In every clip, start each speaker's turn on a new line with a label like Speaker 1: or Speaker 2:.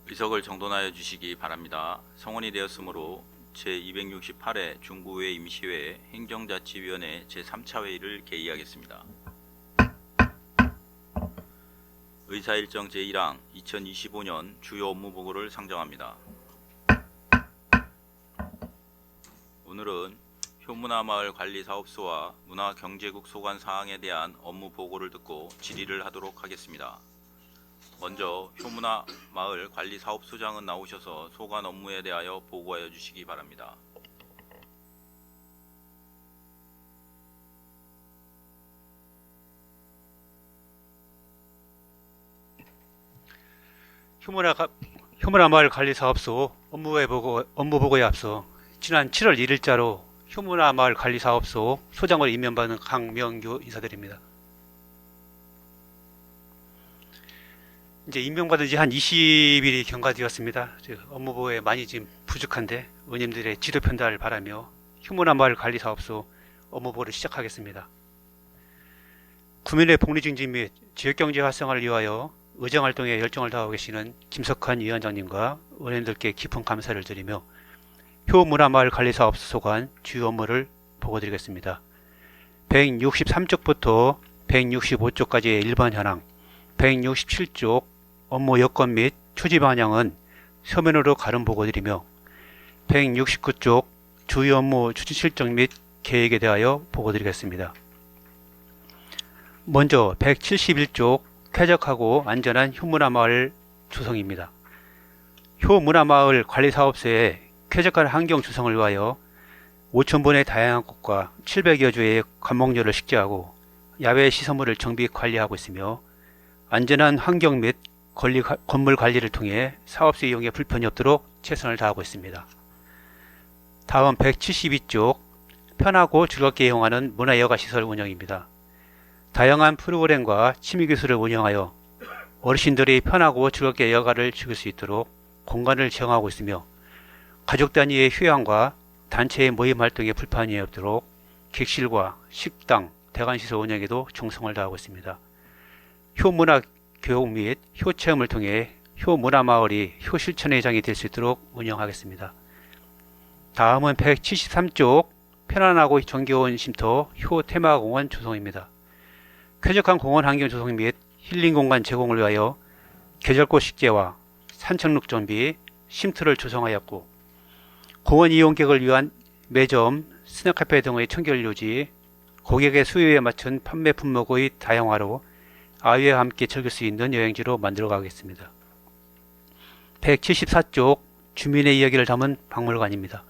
Speaker 1: 의석을 정돈하여 주시기 바랍니다. 성원이 되었으므로 제268회 중부회 임시회 행정자치위원회 제3차 회의를 개의하겠습니다. 의사일정 제1항 2025년 주요 업무 보고를 상정합니다. 오늘은 효문화마을 관리사업소와 문화경제국 소관 사항에 대한 업무 보고를 듣고 질의를 하도록 하겠습니다. 먼저 효문화마을 관리사업소장은 나오셔서 소관 업무에 대하여 보고하여 주시기 바랍니다.
Speaker 2: 효문화마을 관리사업소 업무 보고에 앞서 지난 7월 1일자로 효문화마을 관리사업소 소장으로 임명받은 강명규 인사드립니다. 이제 임명받은 지 한 20일이 경과되었습니다. 업무 보고에 많이 지금 부족한데 의원님들의 지도 편달을 바라며 효문화마을 관리사업소 업무 보고를 시작하겠습니다. 구민의 복리 증진 및 지역경제 활성화를 위하여 의정활동에 열정을 다하고 계시는 김석환 위원장님과 의원님들께 깊은 감사를 드리며 효문화마을 관리사업소 소관 주요 업무를 보고드리겠습니다. 163쪽부터 165쪽까지의 일반 현황, 167쪽 업무 여건 및 추지 방향은 서면으로 가름 보고드리며 169쪽 주요 업무 추진 실정 및 계획에 대하여 보고드리겠습니다. 먼저 171쪽 쾌적하고 안전한 효문화마을 조성입니다. 효문화마을 관리사업소의 쾌적한 환경 조성을 위하여 5,000본의 다양한 꽃과 700여 주의 관목료를 식재하고 야외 시설물을 정비 관리하고 있으며 안전한 환경 및 건물 관리를 통해 사업소 이용에 불편이 없도록 최선을 다하고 있습니다. 다음 172쪽 편하고 즐겁게 이용하는 문화여가시설 운영입니다. 다양한 프로그램과 취미기술을 운영하여 어르신들이 편하고 즐겁게 여가를 즐길 수 있도록 공간을 제공하고 있으며 가족 단위의 휴양과 단체의 모임 활동에 불편이 없도록 객실과 식당, 대관시설 운영에도 충성을 다하고 있습니다. 효문화 교육 및 효체험을 통해 효문화마을이 효실천의 장이 될 수 있도록 운영하겠습니다. 다음은 173쪽 편안하고 정겨운 쉼터 효테마공원 조성입니다. 쾌적한 공원 환경 조성 및 힐링 공간 제공을 위하여 계절꽃 식재와 산책로 정비, 쉼터를 조성하였고 공원 이용객을 위한 매점, 스낵카페 등의 청결 유지, 고객의 수요에 맞춘 판매 품목의 다양화로 아이와 함께 즐길 수 있는 여행지로 만들어 가겠습니다. 174쪽 주민의 이야기를 담은 박물관입니다.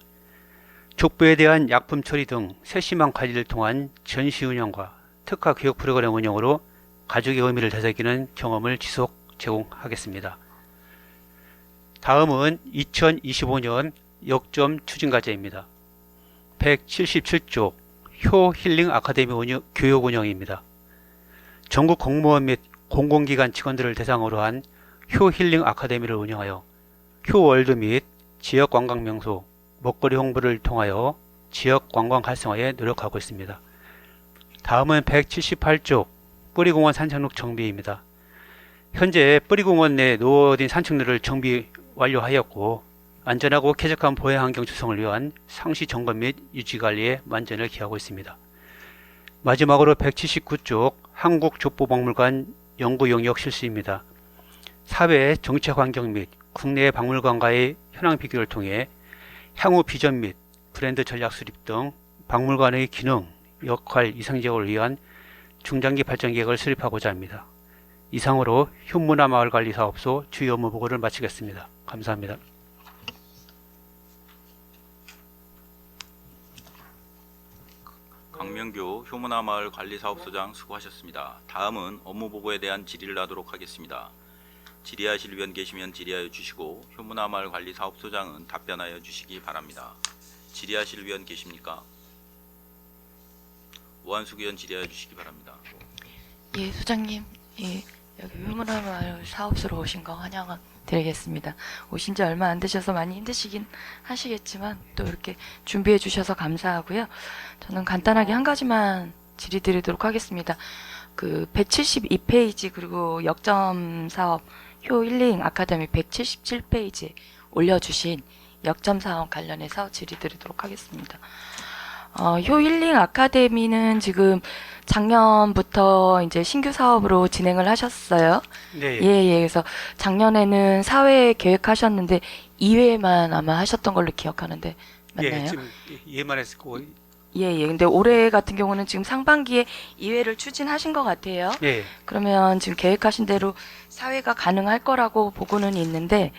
Speaker 2: 족보에 대한 약품 처리 등 세심한 관리를 통한 전시 운영과 특화 교육 프로그램 운영으로 가족의 의미를 되새기는 경험을 지속 제공하겠습니다. 다음은 2025년 역점 추진 과제입니다. 177쪽 효 힐링 아카데미 교육 운영입니다. 전국 공무원 및 공공기관 직원들을 대상으로 한 효 힐링 아카데미를 운영하여 효월드 및 지역 관광 명소, 먹거리 홍보를 통하여 지역 관광 활성화에 노력하고 있습니다. 다음은 178쪽 뿌리공원 산책로 정비입니다. 현재 뿌리공원 내 노후된 산책로를 정비 완료하였고 안전하고 쾌적한 보행환경 조성을 위한 상시 점검 및 유지관리에 만전을 기하고 있습니다. 마지막으로 179쪽 한국족보박물관 연구용역 실시입니다. 사회 정책 환경 및 국내 박물관과의 현황 비교를 통해 향후 비전 및 브랜드 전략 수립 등 박물관의 기능, 역할, 이상적을 위한 중장기 발전 계획을 수립하고자 합니다. 이상으로 효문화마을관리사업소 주요 업무 보고를 마치겠습니다. 감사합니다.
Speaker 1: 강명규 효문화마을 관리사업소장 수고하셨습니다. 다음은 업무 보고에 대한 질의를 하도록 하겠습니다. 질의하실 위원 계시면 질의하여 주시고 효문화마을 관리사업소장은 답변하여 주시기 바랍니다. 질의하실 위원 계십니까? 오한숙 의원 질의하여 주시기 바랍니다.
Speaker 3: 예, 소장님, 예, 여기 효문화마을 사업소로 오신 거 환영드리겠습니다. 오신 지 얼마 안 되셔서 많이 힘드시긴 하시겠지만 또 이렇게 준비해 주셔서 감사하고요. 저는 간단하게 한 가지만 질의 드리도록 하겠습니다. 그 172페이지 그리고 역점 사업 효 힐링 아카데미 177페이지에 올려주신 역점 사원 관련해서 질의드리도록 하겠습니다. 효 힐링 아카데미는 지금 작년부터 이제 신규 사업으로 진행을 하셨어요.
Speaker 2: 네.
Speaker 3: 예. 그래서 작년에는 사회 계획하셨는데 2회만 아마 하셨던 걸로 기억하는데 맞나요?
Speaker 2: 예, 지금 이해만 했고,
Speaker 3: 예. 근데 올해 같은 경우는 지금 상반기에 2회를 추진하신 것 같아요.
Speaker 2: 예,
Speaker 3: 그러면 지금 계획하신 대로 사회가 가능할 거라고 보고는 있는데,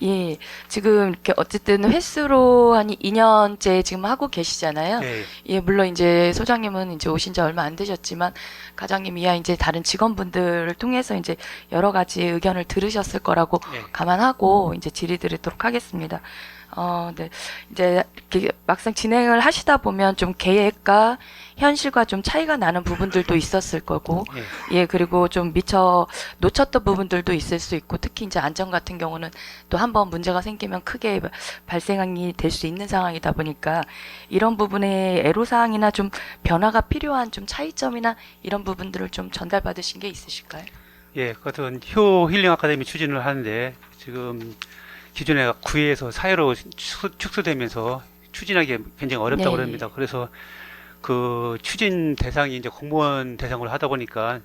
Speaker 3: 예, 지금 이렇게 어쨌든 횟수로 한 2년째 지금 하고 계시잖아요.
Speaker 2: 예,
Speaker 3: 예, 물론 이제 소장님은 이제 오신 지 얼마 안 되셨지만, 과장님 이하 이제 다른 직원분들을 통해서 이제 여러 가지 의견을 들으셨을 거라고
Speaker 2: 예.
Speaker 3: 감안하고 이제 질의드리도록 하겠습니다. 네. 이제 이렇게 막상 진행을 하시다 보면 좀 계획과 현실과 좀 차이가 나는 부분들도 있었을 거고,
Speaker 2: 예.
Speaker 3: 예, 그리고 좀 미처 놓쳤던 부분들도 있을 수 있고, 특히 이제 안전 같은 경우는 또 한번 문제가 생기면 크게 발생이 될 수 있는 상황이다 보니까 이런 부분에 애로사항이나 좀 변화가 필요한 좀 차이점이나 이런 부분들을 좀 전달받으신 게 있으실까요?
Speaker 2: 예, 그것은 효 힐링 아카데미 추진을 하는데 지금 기존에 9회에서 4회로 축소되면서 추진하기 굉장히 어렵다고
Speaker 3: 네.
Speaker 2: 합니다. 그래서 그 추진 대상이 이제 공무원 대상으로 하다 보니까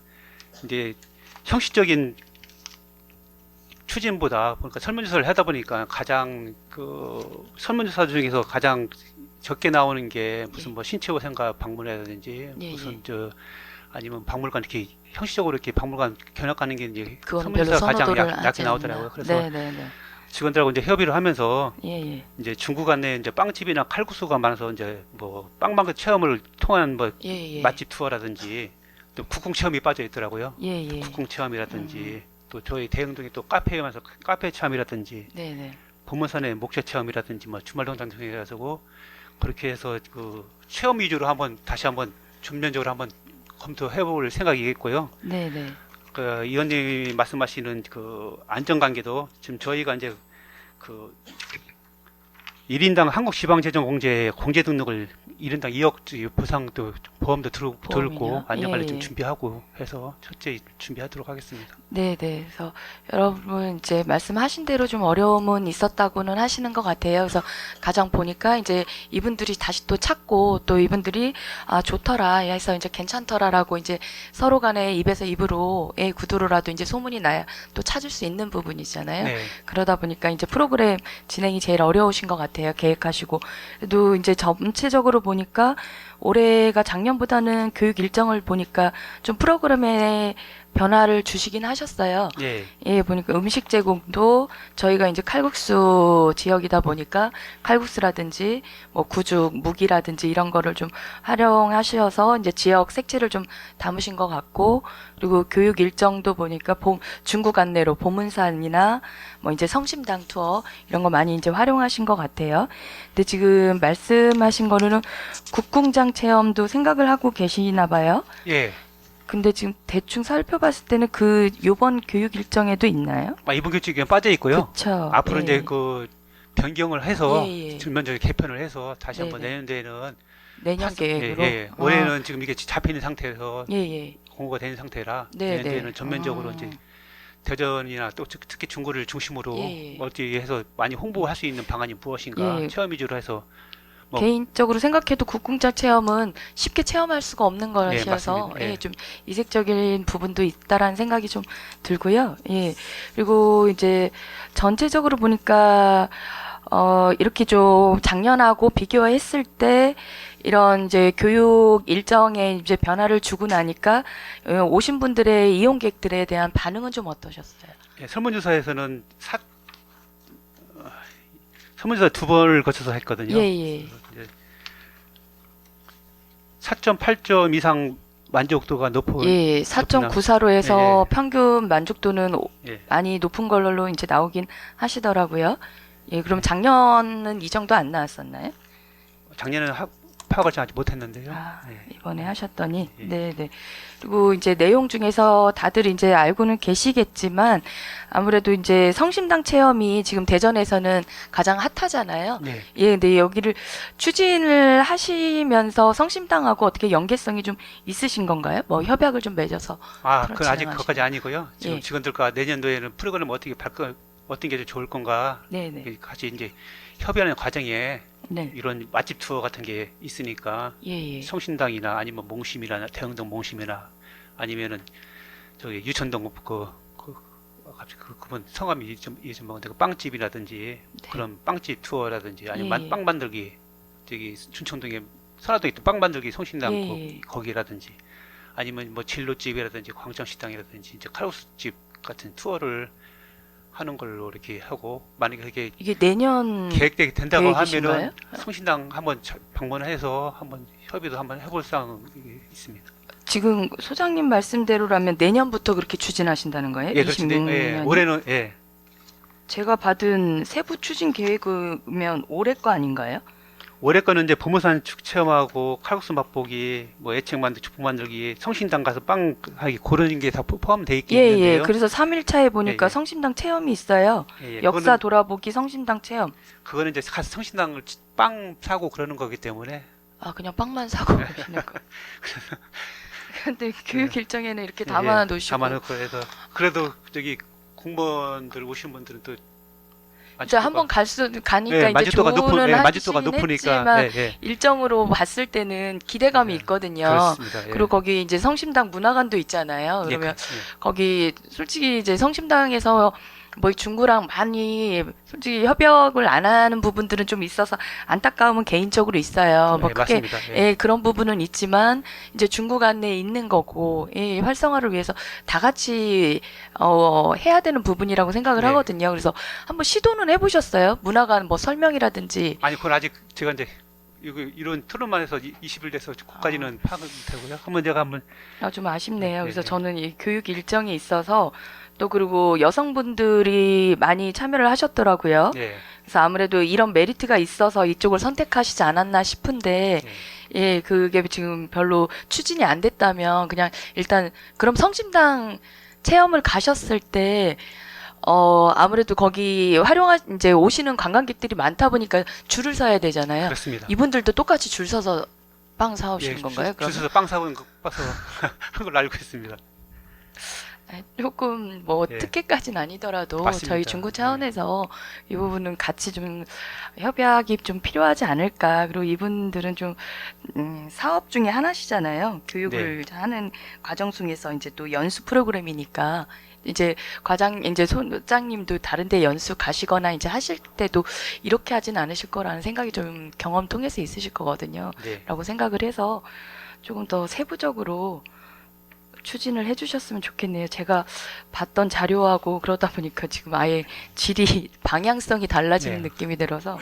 Speaker 2: 이제 형식적인 추진보다 그러니까 설문조사를 하다 보니까 가장 그 설문조사 중에서 가장 적게 나오는 게 무슨 뭐 신체호생과 박물관이라든지
Speaker 3: 예,
Speaker 2: 무슨
Speaker 3: 예.
Speaker 2: 저 아니면 박물관 이렇게 형식적으로 이렇게 박물관 견학 가는 게 이제
Speaker 3: 그건 별로
Speaker 2: 설문조사가 가장
Speaker 3: 선호도를
Speaker 2: 낮게
Speaker 3: 하지
Speaker 2: 나오더라고요.
Speaker 3: 않나.
Speaker 2: 그래서
Speaker 3: 네네네.
Speaker 2: 직원들하고 이제 협의를 하면서
Speaker 3: 예.
Speaker 2: 이제 중국 안에 이제 빵집이나 칼국수가 많아서 이제 뭐 빵망그 체험을 통한 뭐
Speaker 3: 예.
Speaker 2: 맛집 투어라든지 또 국궁 체험이 빠져 있더라고요.
Speaker 3: 예.
Speaker 2: 국궁 체험이라든지 또 저희 대흥동에 또 카페에 가서 카페 체험이라든지
Speaker 3: 네네.
Speaker 2: 보문산의 목재 체험이라든지 뭐 주말농장 등해가지고 그렇게 해서 그 체험 위주로 한번 다시 한번 전면적으로 한번 검토해볼 생각이겠고요.
Speaker 3: 네네.
Speaker 2: 그 의원님이 말씀하시는 그 안전관계도 지금 저희가 이제 그 1인당 한국지방재정공제 공제 등록을 1인당 2억 보상도 보험도 들고
Speaker 3: 보험이요?
Speaker 2: 안전관리
Speaker 3: 예.
Speaker 2: 좀 준비하고 해서 첫째 준비하도록 하겠습니다.
Speaker 3: 네네. 그래서 여러분 이제 말씀하신 대로 좀 어려움은 있었다고는 하시는 것 같아요. 그래서 가장 보니까 이제 이분들이 다시 또 찾고 또 이분들이 아 좋더라 해서 이제 괜찮더라라고 이제 서로 간에 입에서 입으로의 구두로라도 이제 소문이 나야 또 찾을 수 있는 부분이잖아요.
Speaker 2: 네.
Speaker 3: 그러다 보니까 이제 프로그램 진행이 제일 어려우신 것 같아요. 계획하시고. 그래도 이제 전체적으로 보니까 올해가 작년보다는 교육 일정을 보니까 좀 프로그램에 변화를 주시긴 하셨어요.
Speaker 2: 예.
Speaker 3: 예, 보니까 음식 제공도 저희가 이제 칼국수 지역이다 보니까 칼국수라든지 뭐 구죽, 무기라든지 이런 거를 좀 활용하셔서 이제 지역 색채를 좀 담으신 것 같고, 그리고 교육 일정도 보니까 중국 안내로 보문산이나 뭐 이제 성심당 투어 이런 거 많이 이제 활용하신 것 같아요. 근데 지금 말씀하신 거는 국궁장 체험도 생각을 하고 계시나 봐요.
Speaker 2: 예.
Speaker 3: 근데 지금 대충 살펴봤을 때는 그 요번 교육 일정에도 있나요?
Speaker 2: 이번 교육에 빠져 있고요.
Speaker 3: 그쵸.
Speaker 2: 앞으로
Speaker 3: 예.
Speaker 2: 이제 그 변경을 해서
Speaker 3: 예.
Speaker 2: 전면적으로 개편을 해서 다시 한번
Speaker 3: 네네.
Speaker 2: 내년도에는
Speaker 3: 내년 계획으로.
Speaker 2: 올해는 지금 이게 잡혀 있는 상태에서
Speaker 3: 예.
Speaker 2: 공고가 된 상태라
Speaker 3: 네,
Speaker 2: 내년도에는
Speaker 3: 네.
Speaker 2: 전면적으로 이제 대전이나 또 특히 중구를 중심으로
Speaker 3: 예.
Speaker 2: 어떻게 해서 많이 홍보할 수 있는 방안이 무엇인가
Speaker 3: 예.
Speaker 2: 체험 위주로 해서 뭐-
Speaker 3: 개인적으로 생각해도 국궁장 체험은 쉽게 체험할 수가 없는 것이어서
Speaker 2: 맞습니다. 예.
Speaker 3: 좀 이색적인 부분도 있다라는 생각이 좀 들고요. 예. 그리고 이제 전체적으로 보니까 이렇게 좀 작년하고 비교했을 때 이런 이제 교육 일정에 이제 변화를 주고 나니까 오신 분들의 이용객들에 대한 반응은 좀 어떠셨어요?
Speaker 2: 예, 설문조사에서는 설문조사 2번을 거쳐서 했거든요.
Speaker 3: 예.
Speaker 2: 이제 4.8점 이상 만족도가 높은
Speaker 3: 예, 4.94로 해서 평균 만족도는
Speaker 2: 예.
Speaker 3: 많이 높은 걸로 이제 나오긴 하시더라고요. 예, 그럼 작년은 이 정도 안 나왔었나요?
Speaker 2: 작년에는 파악을 잘 못했는데요. 네.
Speaker 3: 이번에 하셨더니
Speaker 2: 예.
Speaker 3: 네네. 그리고 이제 내용 중에서 다들 이제 알고는 계시겠지만 아무래도 이제 성심당 체험이 지금 대전에서는 가장 핫하잖아요.
Speaker 2: 네.
Speaker 3: 예, 근데 여기를 추진을 하시면서 성심당하고 어떻게 연계성이 좀 있으신 건가요? 뭐 협약을 좀 맺어서
Speaker 2: 그건 아직
Speaker 3: 진행하시고.
Speaker 2: 그것까지 아니고요. 지금
Speaker 3: 예.
Speaker 2: 직원들과 내년도에는 프로그램 어떻게 어떤 게 좀 좋을 건가
Speaker 3: 네네.
Speaker 2: 같이 이제 협의하는 과정에
Speaker 3: 네.
Speaker 2: 이런 맛집 투어 같은 게 있으니까
Speaker 3: 예, 예.
Speaker 2: 성신당이나 아니면 몽심이나 대흥동 몽심이나 아니면은 저기 유천동 갑자기 그분 성함이 좀 먹는데 그 빵집이라든지
Speaker 3: 네.
Speaker 2: 그런 빵집 투어라든지 아니면
Speaker 3: 예, 예.
Speaker 2: 빵 만들기 저기 춘천동에 선화동에 또 빵 만들기 성신당
Speaker 3: 예, 예.
Speaker 2: 거기라든지 아니면 뭐 진로집이라든지 광장식당이라든지 이제 칼국수집 같은 투어를 하는 걸로 이렇게 하고 만약에 그게
Speaker 3: 이게 내년
Speaker 2: 계획되게 된다고
Speaker 3: 계획이신가요?
Speaker 2: 하면은 성신당 한번 방문해서 한번 협의도 한번 해볼 사항이 있습니다.
Speaker 3: 지금 소장님 말씀대로라면 내년부터 그렇게 추진하신다는 거예요?
Speaker 2: 예, 그렇지. 예,
Speaker 3: 26년이?
Speaker 2: 올해는 예.
Speaker 3: 제가 받은 세부 추진 계획이면 올해 거 아닌가요?
Speaker 2: 올해 거는 이제 보모산 축 체험하고 칼국수 맛보기, 뭐 애청 만들기, 주품 만들기, 성신당 가서 빵 하기 그런 게 다 포함되어 있긴
Speaker 3: 예,
Speaker 2: 있는데요.
Speaker 3: 예. 그래서 3일차에 보니까
Speaker 2: 예, 예.
Speaker 3: 성심당 체험이 있어요.
Speaker 2: 예, 예.
Speaker 3: 역사
Speaker 2: 그거는,
Speaker 3: 돌아보기 성심당 체험.
Speaker 2: 그거는 이제 가서 성신당을 빵 사고 그러는 거기 때문에
Speaker 3: 그냥 빵만 사고 오시는 거. 근데 교육 일정에는 이렇게 담아 놓으시고.
Speaker 2: 담아놓고 해서 그래도 저기 공무원들 오신 분들은 또
Speaker 3: 이제 한번 가니까
Speaker 2: 예,
Speaker 3: 이제
Speaker 2: 만족도가
Speaker 3: 조언은
Speaker 2: 만족도가
Speaker 3: 하시긴
Speaker 2: 높으니까
Speaker 3: 했지만
Speaker 2: 예, 예.
Speaker 3: 일정으로 봤을 때는 기대감이
Speaker 2: 예,
Speaker 3: 있거든요.
Speaker 2: 그렇습니다. 예.
Speaker 3: 그리고 거기 이제 성심당 문화관도 있잖아요.
Speaker 2: 예,
Speaker 3: 그러면
Speaker 2: 예.
Speaker 3: 거기 솔직히 이제 성심당에서 뭐 중구랑 많이 솔직히 협약을 안 하는 부분들은 좀 있어서 안타까움은 개인적으로 있어요. 뭐
Speaker 2: 예,
Speaker 3: 크게
Speaker 2: 맞습니다. 예.
Speaker 3: 예, 그런 부분은 있지만 이제 중구 안에 있는 거고 예, 활성화를 위해서 다 같이 해야 되는 부분이라고 생각을
Speaker 2: 네.
Speaker 3: 하거든요. 그래서 한번 시도는 해보셨어요? 문화관 뭐 설명이라든지.
Speaker 2: 아니 그건 아직 제가 이제 이런 토론만 해서 20일 돼서 그까지는 파악은 못하고요. 한번 제가 한번
Speaker 3: 좀 아쉽네요.
Speaker 2: 네,
Speaker 3: 그래서
Speaker 2: 네.
Speaker 3: 저는 이 교육 일정이 있어서 또 그리고 여성분들이 많이 참여를 하셨더라고요.
Speaker 2: 예.
Speaker 3: 그래서 아무래도 이런 메리트가 있어서 이쪽을 선택하시지 않았나 싶은데 예, 그게 지금 별로 추진이 안 됐다면 그냥 일단 그럼 성심당 체험을 가셨을 때 아무래도 거기 이제 오시는 관광객들이 많다 보니까 줄을 서야 되잖아요.
Speaker 2: 그렇습니다.
Speaker 3: 이분들도 똑같이 줄 서서 빵 사오시는 건가요?
Speaker 2: 줄 서서 빵 사오는 거 봐서 한 걸로 알고 있습니다.
Speaker 3: 조금 뭐
Speaker 2: 예.
Speaker 3: 특혜까지는 아니더라도
Speaker 2: 맞습니다.
Speaker 3: 저희 중구 차원에서 이 부분은 같이 좀 협약이 좀 필요하지 않을까. 그리고 이분들은 좀 사업 중에 하나시잖아요. 교육을 하는 과정 중에서 이제 또 연수 프로그램이니까 이제 이제 소장님도 다른데 연수 가시거나 이제 하실 때도 이렇게 하진 않으실 거라는 생각이 좀 경험 통해서 있으실 거거든요.
Speaker 2: 네.
Speaker 3: 라고 생각을 해서 조금 더 세부적으로 추진을 해주셨으면 좋겠네요. 제가 봤던 자료하고 그러다 보니까 지금 아예 질이 방향성이 달라지는
Speaker 2: 네.
Speaker 3: 느낌이 들어서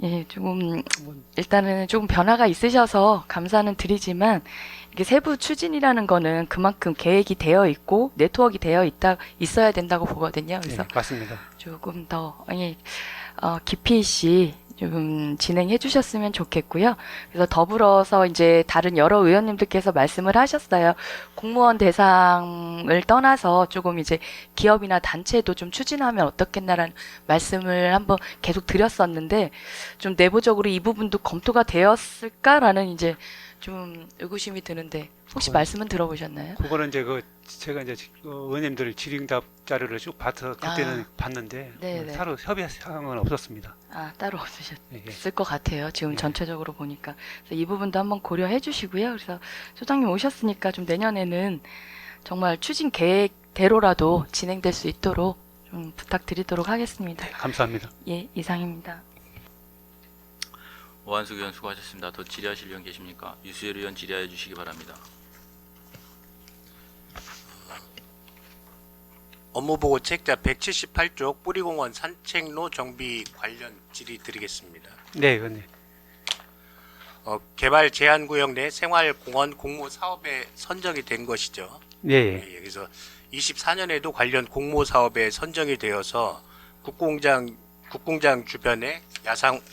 Speaker 3: 예, 조금 일단은 조금 변화가 있으셔서 감사는 드리지만 이게 세부 추진이라는 거는 그만큼 계획이 되어 있고 네트워크가 되어 있어야 된다고 보거든요. 그래서
Speaker 2: 네, 맞습니다.
Speaker 3: 조금 더 깊이 있이 좀 진행해 주셨으면 좋겠고요. 그래서 더불어서 이제 다른 여러 의원님들께서 말씀을 하셨어요. 공무원 대상을 떠나서 조금 이제 기업이나 단체도 좀 추진하면 어떻겠나라는 말씀을 한번 계속 드렸었는데 좀 내부적으로 이 부분도 검토가 되었을까라는 이제 좀 의구심이 드는데 혹시 말씀은 들어보셨나요?
Speaker 2: 그거는 이제 제가 이제 의원님들 질의응답 자료를 쭉 봐서 그때는 봤는데
Speaker 3: 네네.
Speaker 2: 따로 협의 사항은 없었습니다.
Speaker 3: 따로 없으셨을
Speaker 2: 예.
Speaker 3: 것 같아요. 지금
Speaker 2: 네.
Speaker 3: 전체적으로 보니까. 그래서 이 부분도 한번 고려해 주시고요. 그래서 소장님 오셨으니까 좀 내년에는 정말 추진 계획대로라도 진행될 수 있도록 좀 부탁드리도록 하겠습니다.
Speaker 2: 감사합니다.
Speaker 3: 예, 이상입니다.
Speaker 1: 오한숙 의원 수고하셨습니다. 더 질의하실 의원 계십니까? 유수열 의원 질의하여 주시기 바랍니다.
Speaker 4: 업무보고 책자 178쪽 뿌리공원 산책로 정비 관련 질의 드리겠습니다.
Speaker 2: 네, 의원님.
Speaker 4: 개발 제한구역 내 생활공원 공모 사업에 선정이 된 것이죠.
Speaker 2: 네,
Speaker 4: 예, 그래서 24년에도 관련 공모 사업에 선정이 되어서 국공장 주변에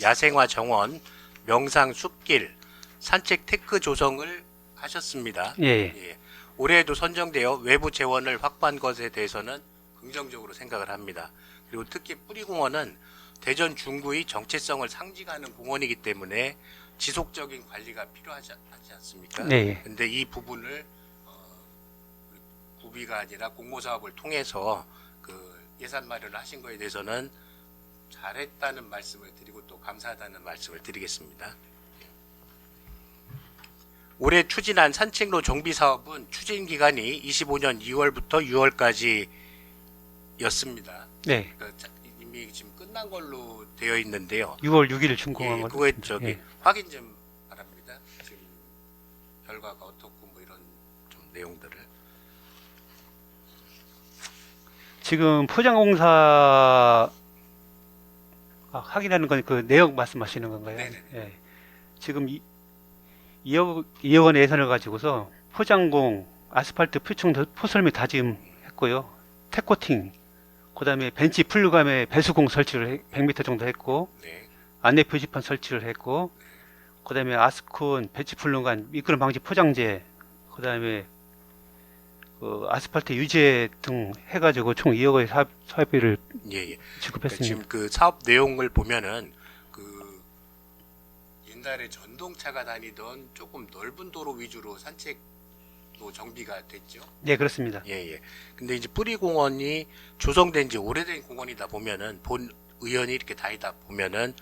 Speaker 4: 야생화 정원, 명상 숲길, 산책 테크 조성을 하셨습니다.
Speaker 2: 예, 예.
Speaker 4: 예. 올해에도 선정되어 외부 재원을 확보한 것에 대해서는 긍정적으로 생각을 합니다. 그리고 특히 뿌리공원은 대전 중구의 정체성을 상징하는 공원이기 때문에 지속적인 관리가 필요하지 않습니까?
Speaker 2: 네, 예.
Speaker 4: 근데 이 부분을 구비가 아니라 공모사업을 통해서 그 예산 마련을 하신 거에 대해서는 잘했다는 말씀을 드리고 또 감사하다는 말씀을 드리겠습니다. 올해 추진한 산책로 정비 사업은 추진 기간이 25년 2월부터 6월까지였습니다.
Speaker 2: 네.
Speaker 4: 그러니까 이미 지금 끝난 걸로 되어 있는데요.
Speaker 2: 6월 6일 준공한
Speaker 4: 예,
Speaker 2: 거죠.
Speaker 4: 그거에 저기
Speaker 2: 예.
Speaker 4: 확인 좀 바랍니다. 지금 결과가 어떻고 뭐 이런 좀 내용들을. 지금
Speaker 2: 포장공사 확인하는 건 그 내역 말씀하시는 건가요?
Speaker 4: 네네네.
Speaker 2: 예. 지금 2억 원의 예산을 가지고서 포장공, 아스팔트 표층, 포설 및 다짐했고요. 태코팅, 그다음에 벤치 풀감에 배수공 설치를 100m 정도 했고,
Speaker 4: 네.
Speaker 2: 안내 표지판 설치를 했고, 그다음에 아스콘, 벤치 풀름간 미끄럼 방지 포장재, 그다음에 그 아스팔트 유제 등 해가지고 총 2억 원의 사업비를
Speaker 4: 예, 예. 그러니까
Speaker 2: 지급했습니다.
Speaker 4: 지금 그 사업 내용을 보면은 그 옛날에 전동차가 다니던 조금 넓은 도로 위주로 산책로 정비가 됐죠.
Speaker 2: 네, 그렇습니다.
Speaker 4: 예, 예. 근데 이제 뿌리공원이 조성된 지 오래된 공원이다 보면은 본 의원이 이렇게 다니다 보면은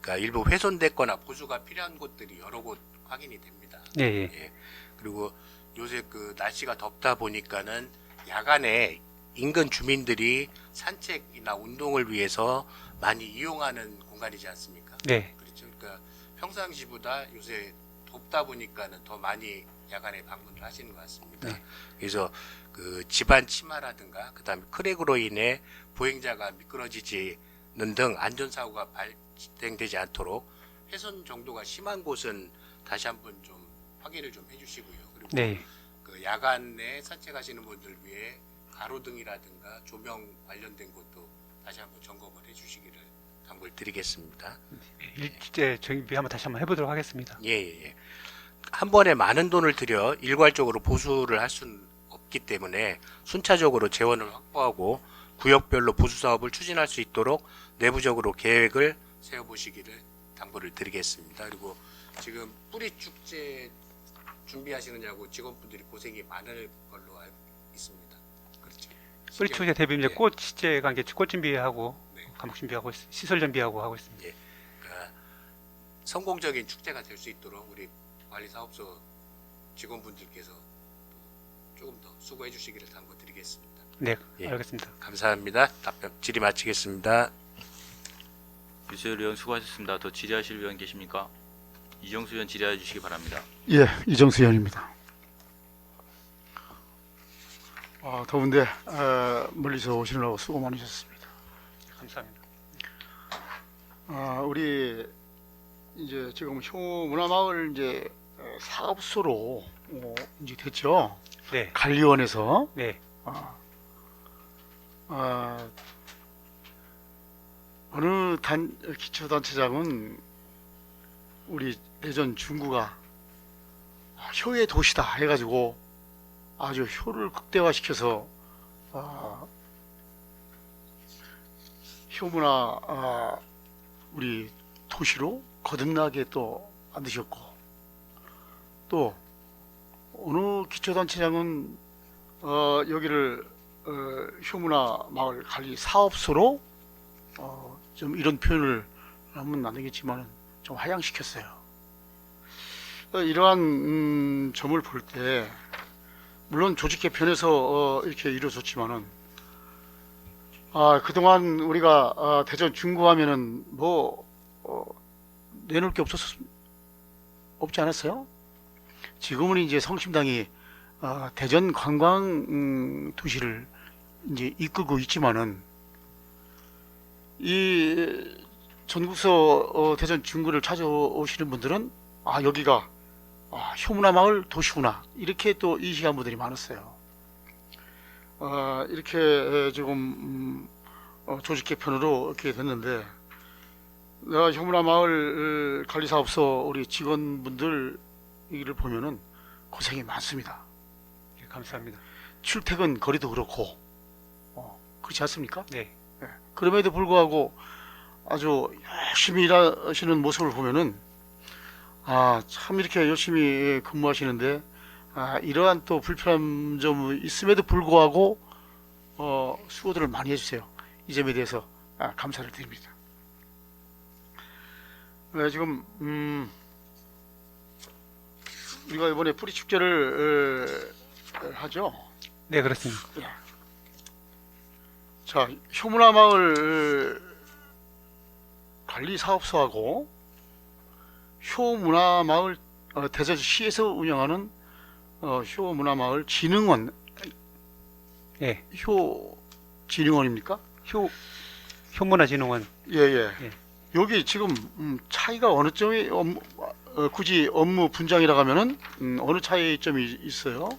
Speaker 4: 그러니까 일부 훼손됐거나 보수가 필요한 곳들이 여러 곳 확인이 됩니다.
Speaker 2: 네, 예.
Speaker 4: 예. 그리고 요새 그 날씨가 덥다 보니까는 야간에 인근 주민들이 산책이나 운동을 위해서 많이 이용하는 공간이지 않습니까?
Speaker 2: 네,
Speaker 4: 그렇죠. 그러니까 평상시보다 요새 덥다 보니까는 더 많이 야간에 방문을 하시는 것 같습니다.
Speaker 2: 네.
Speaker 4: 그래서 그 집안 침하라든가 그다음에 크랙으로 인해 보행자가 미끄러지지는 등 안전사고가 발생되지 않도록 훼손 정도가 심한 곳은 다시 한번 좀 확인을 좀 해주시고요. 그리고
Speaker 2: 네,
Speaker 4: 그 야간에 산책하시는 분들 위해 가로등이라든가 조명 관련된 것도 다시 한번 점검을 해주시기를 당부를 드리겠습니다.
Speaker 2: 일제 정비 한번 다시 한번 해보도록 하겠습니다.
Speaker 4: 예, 예, 예. 한 번에 많은 돈을 들여 일괄적으로 보수를 할 수는 없기 때문에 순차적으로 재원을 확보하고 구역별로 보수 사업을 추진할 수 있도록 내부적으로 계획을 세워보시기를 당부를 드리겠습니다. 그리고 지금 뿌리 축제 준비하시느냐고 직원분들이 고생이 많을 걸로 알고 있습니다. 그렇죠.
Speaker 2: 뿌리 축제 대비 이제
Speaker 4: 예.
Speaker 2: 꽃 축제 관계 꽃 준비하고
Speaker 4: 네.
Speaker 2: 감옥 준비하고 시설 준비하고 하고 있습니다.
Speaker 4: 예. 그러니까 성공적인 축제가 될 수 있도록 우리 관리사업소 직원분들께서 또 조금 더 수고해 주시기를 당부드리겠습니다.
Speaker 2: 네,
Speaker 4: 예.
Speaker 2: 알겠습니다.
Speaker 4: 감사합니다. 답변 질의 마치겠습니다.
Speaker 1: 유세열 의원 수고하셨습니다. 더 질의하실 의원 계십니까? 이정수 의원 질의해 주시기 바랍니다.
Speaker 5: 예, 이정수 의원입니다. 더운데 멀리서 오시느라고 수고 많으셨습니다.
Speaker 2: 감사합니다.
Speaker 5: 우리 이제 지금 효문화마을 이제 사업소로 이제 됐죠.
Speaker 2: 네,
Speaker 5: 관리원에서
Speaker 2: 네,
Speaker 5: 어느 기초단체장은 우리 대전 중구가 효의 도시다 해가지고 아주 효를 극대화시켜서 효문화 우리 도시로 거듭나게 또 만드셨고, 또 어느 기초단체장은 여기를 효문화 마을 관리 사업소로 좀 이런 표현을 하면 안 되겠지만 좀 하향시켰어요. 이러한 점을 볼 때 물론 조직 개편에서 이렇게 이루어졌지만은 그동안 우리가 대전 중구하면은 뭐 내놓을 게 없지 않았어요? 지금은 이제 성심당이 대전 관광 도시를 이제 이끌고 있지만은 이 전국서 대전 중구를 찾아오시는 분들은 여기가 효문화 마을 도시구나 이렇게 또 인식한 분들이 많았어요. 이렇게 지금 조직 개편으로 이렇게 됐는데 내가 효문화 마을 관리사업소 우리 직원분들 얘기를 보면은 고생이 많습니다.
Speaker 2: 예, 감사합니다.
Speaker 5: 출퇴근 거리도 그렇고, 그렇지 않습니까?
Speaker 2: 네.
Speaker 5: 예. 그럼에도 불구하고 아주 열심히 일하시는 모습을 보면은 참 이렇게 열심히 근무하시는데 이러한 또 불편한 점이 있음에도 불구하고 수고들을 많이 해주세요. 이 점에 대해서 감사를 드립니다. 네, 지금 우리가 이번에 뿌리 축제를 하죠.
Speaker 2: 네, 그렇습니다.
Speaker 5: 자, 효문화 마을 관리사업소하고 효문화 마을 대전시에서 운영하는 효문화 마을 진흥원,
Speaker 2: 예.
Speaker 5: 효진흥원입니까?
Speaker 2: 효문화진흥원.
Speaker 5: 예, 예.
Speaker 2: 예.
Speaker 5: 여기 지금 차이가 어느 점이 굳이 업무 분장이라고 하면은 어느 차이점이 있어요?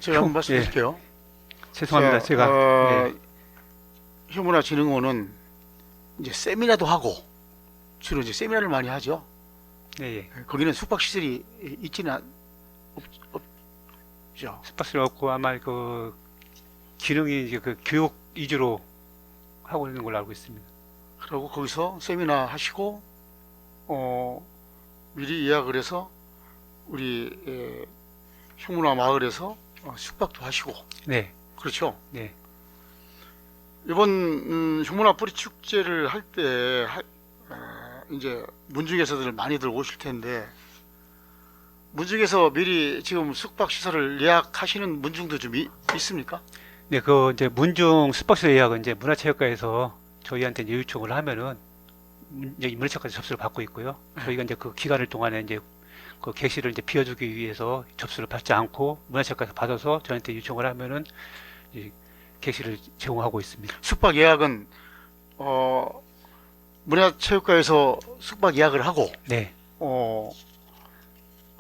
Speaker 5: 제가 한번 말씀드릴게요.
Speaker 2: 죄송합니다.
Speaker 5: 자,
Speaker 2: 제가 예.
Speaker 5: 효문화진흥원은 이제 세미나도 하고 주로 이제 세미나를 많이 하죠.
Speaker 2: 예, 예.
Speaker 5: 거기는 숙박시설이 있지는 없죠.
Speaker 2: 스파스를 얻고 아마 그 기능이 이제 그 교육 위주로 하고 있는 걸로 알고 있습니다.
Speaker 5: 그리고 거기서 세미나 하시고 미리 예약을 해서 우리 효문화 마을에서 숙박도 하시고
Speaker 2: 네,
Speaker 5: 그렇죠.
Speaker 2: 네.
Speaker 5: 이번 효문화 뿌리 축제를 할 때 이제 문중에서들 많이들 오실 텐데 문중에서 미리 지금 숙박 시설을 예약하시는 문중도 좀 있습니까?
Speaker 2: 네, 그 이제 문중 숙박시설 예약은 이제 문화체육관에서 저희한테 이제 요청을 하면은 이제 문화체육관에서 접수를 받고 있고요. 저희가 이제 그 기간을 동안에 이제 그 객실을 이제 비워주기 위해서 접수를 받지 않고 문화체육관에서 받아서 저한테 요청을 하면은 이제 객실을 제공하고 있습니다.
Speaker 5: 숙박 예약은 문화체육관에서 숙박 예약을 하고
Speaker 2: 네.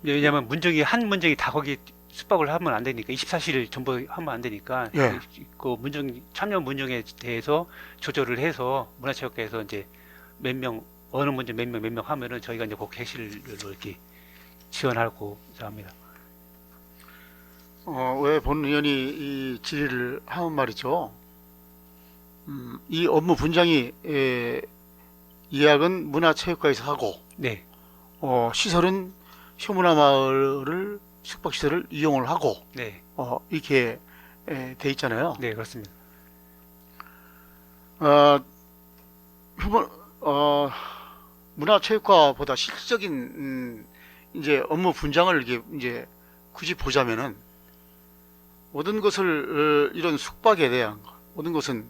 Speaker 2: 왜냐하면 문정이 한 문정이 다 거기 숙박을 하면 안 되니까 24시를 전부 하면 안 되니까
Speaker 5: 예.
Speaker 2: 그 문정 참여 문정에 대해서 조절을 해서 문화체육관에서 이제 몇 명 어느 문정 몇 명 하면은 저희가 이제 그 객실로 이렇게 지원하고 합니다.
Speaker 5: 왜 본 의원이 이 질의를 하면 말이죠. 이 업무 분장이 예약은 문화체육관에서 하고
Speaker 2: 네,
Speaker 5: 시설은 효문화 마을을 숙박시설을 이용을 하고
Speaker 2: 네,
Speaker 5: 이렇게 돼 있잖아요.
Speaker 2: 네 그렇습니다.
Speaker 5: 문화체육과보다 실질적인 이제 업무 분장을 이제 굳이 보자면은 모든 것을 이런 숙박에 대한 모든 것은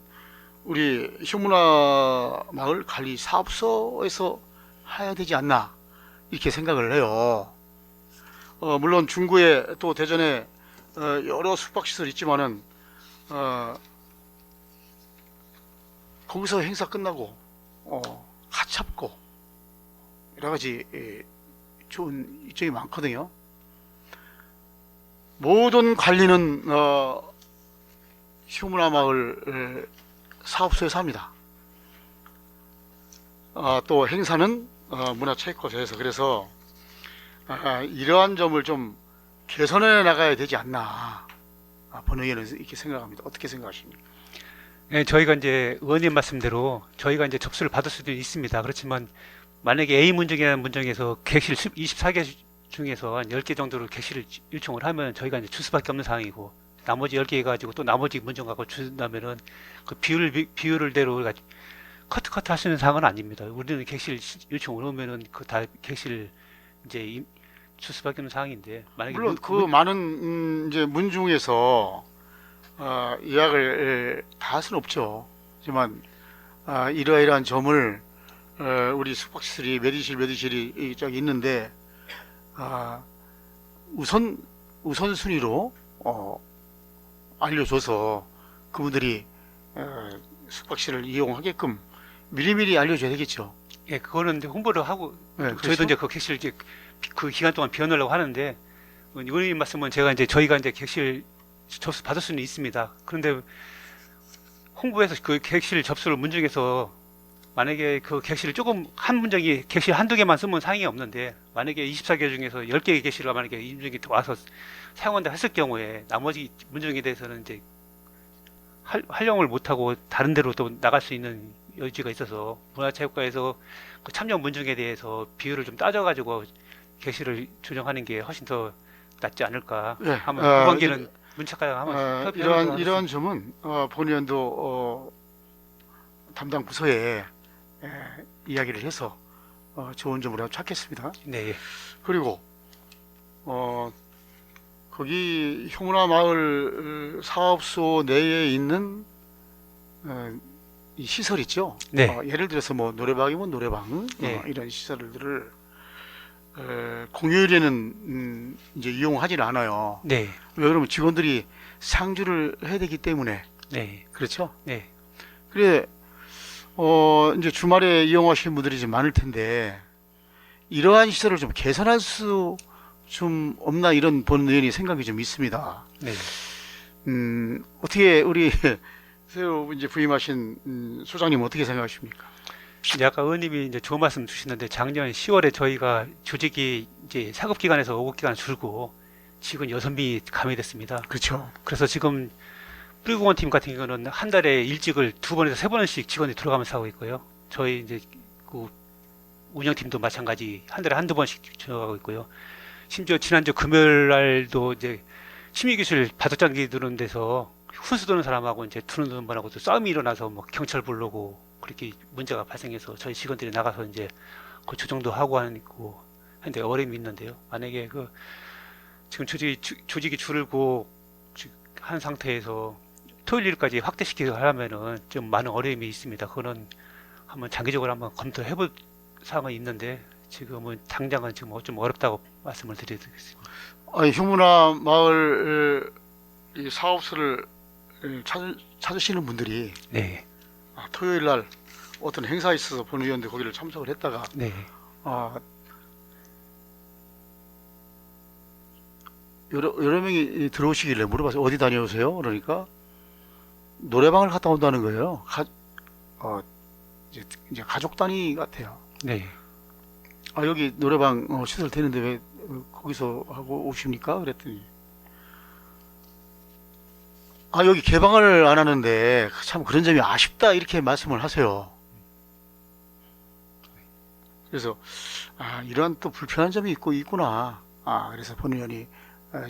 Speaker 5: 우리 효문화 마을 관리 사업소에서 해야 되지 않나 이렇게 생각을 해요. 물론 중구에 또 대전에 여러 숙박시설 있지만은 거기서 행사 끝나고 가찹고 여러 가지 좋은 이점이 많거든요. 모든 관리는 효문화 마을 사업소에서 합니다. 또 행사는 문화체육관에서 그래서 이러한 점을 좀 개선해 나가야 되지 않나 본 의원은 이렇게 생각합니다. 어떻게 생각하십니까?
Speaker 2: 네, 저희가 이제 의원님 말씀대로 저희가 이제 접수를 받을 수도 있습니다. 그렇지만 만약에 A 문정이라는 문정에서 객실 24개 중에서 한 10개 정도를 객실을 요청을 하면 저희가 이제 줄 수밖에 없는 상황이고 나머지 10개 해가지고 또 나머지 문정 갖고 준다면은 그 비율대로 커트 하시는 상황은 아닙니다. 우리는 객실 요청을 오면은 그 다 객실 이제 줄 수밖에 없는 상황인데 만약에
Speaker 5: 물론 그 많은 이제 문중에서 예약을 다 할 수는 없죠. 하지만 이러이러한 점을 우리 숙박시설이 메디실이 저기 있는데 우선순위로 알려줘서 그분들이 숙박시설을 이용하게끔 미리미리 알려줘야 되겠죠.
Speaker 2: 예, 그거는 이제 홍보를 하고
Speaker 5: 네,
Speaker 2: 저희도
Speaker 5: 그렇죠?
Speaker 2: 이제 그 객실 이제 그 기간 동안 비워놓으려고 하는데 의원님 말씀은 저희가 이제 객실 접수 받을 수는 있습니다. 그런데 홍보에서 그 객실 접수를 문중에서 만약에 그 객실을 조금 한 문정이 객실 한두 개만 쓰면 상관이 없는데 만약에 24개 중에서 10개의 객실을 만약에 문정이 와서 사용한다 했을 경우에 나머지 문정에 대해서는 이제 활용을 못하고 다른 데로 또 나갈 수 있는 여지가 있어서 문화체육관에서 그 참여 문중에 대해서 비율을 좀 따져가지고 객실을 조정하는 게 훨씬 더 낫지 않을까
Speaker 5: 예,
Speaker 2: 하면 후반기는 문착가랑 한번
Speaker 5: 이러한 점은 본의원도 담당 부서에 이야기를 해서 좋은 점으로 찾겠습니다.
Speaker 2: 네, 예.
Speaker 5: 그리고 거기 효문화 마을 사업소 내에 있는 이 시설 있죠.
Speaker 2: 네.
Speaker 5: 예를 들어서 뭐 노래방이면 노래방
Speaker 2: 네.
Speaker 5: 이런 시설들을 공휴일에는 이제 이용하지는 않아요.
Speaker 2: 네,
Speaker 5: 왜 그러면 직원들이 상주를 해야 되기 때문에
Speaker 2: 네,
Speaker 5: 그렇죠.
Speaker 2: 네.
Speaker 5: 그래 이제 주말에 이용하시는 분들이 좀 많을 텐데 이러한 시설을 좀 개선할 수 좀 없나 이런 본 의원이 생각이 좀 있습니다.
Speaker 2: 네.
Speaker 5: 어떻게 우리 새로 이제 부임하신 소장님 어떻게 생각하십니까?
Speaker 2: 이제 아까 의원님이 이제 좋은 말씀 주시는데 작년 10월에 저희가 조직이 이제 사급 기간에서 5급 기간 줄고 직원 6명이 감회됐습니다.
Speaker 5: 그렇죠.
Speaker 2: 그래서 지금 뿌리공원 팀 같은 경우는 한 달에 일직을 2번에서 3번씩 직원이 들어가면서 하고 있고요. 저희 이제 그 운영팀도 마찬가지 한 달에 한두 번씩 들어가고 있고요. 심지어 지난주 금요일 날도 이제 심의기술 바둑장기 두는 데서 훈수 두는 사람하고 이제 두는 분하고 또 싸움이 일어나서 뭐 경찰 부르고 그렇게 문제가 발생해서 저희 직원들이 나가서 이제 그 조정도 하고 하고 하는데 어려움이 있는데요. 만약에 그 지금 조직이 줄고 한 상태에서 토요일 일까지 확대시키고 하려면은 좀 많은 어려움이 있습니다. 그거는 한번 장기적으로 한번 검토해볼 사항은 있는데 지금은 당장은 지금 좀 어렵다고 말씀을 드리겠습니다.
Speaker 5: 효문화 마을 이 사업소를 찾으시는 분들이
Speaker 2: 네,
Speaker 5: 토요일 날 어떤 행사에 있어서 본 의원들 거기를 참석을 했다가
Speaker 2: 네,
Speaker 5: 여러 명이 들어오시길래 물어봤어요. 어디 다녀오세요? 그러니까 노래방을 갔다 온다는 거예요. 이제 가족 단위 같아요.
Speaker 2: 네.
Speaker 5: 여기 노래방 시설 되는데 왜 거기서 하고 오십니까? 그랬더니 여기 개방을 안 하는데 참 그런 점이 아쉽다 이렇게 말씀을 하세요. 그래서 이러한 또 불편한 점이 있구나. 그래서 본 의원이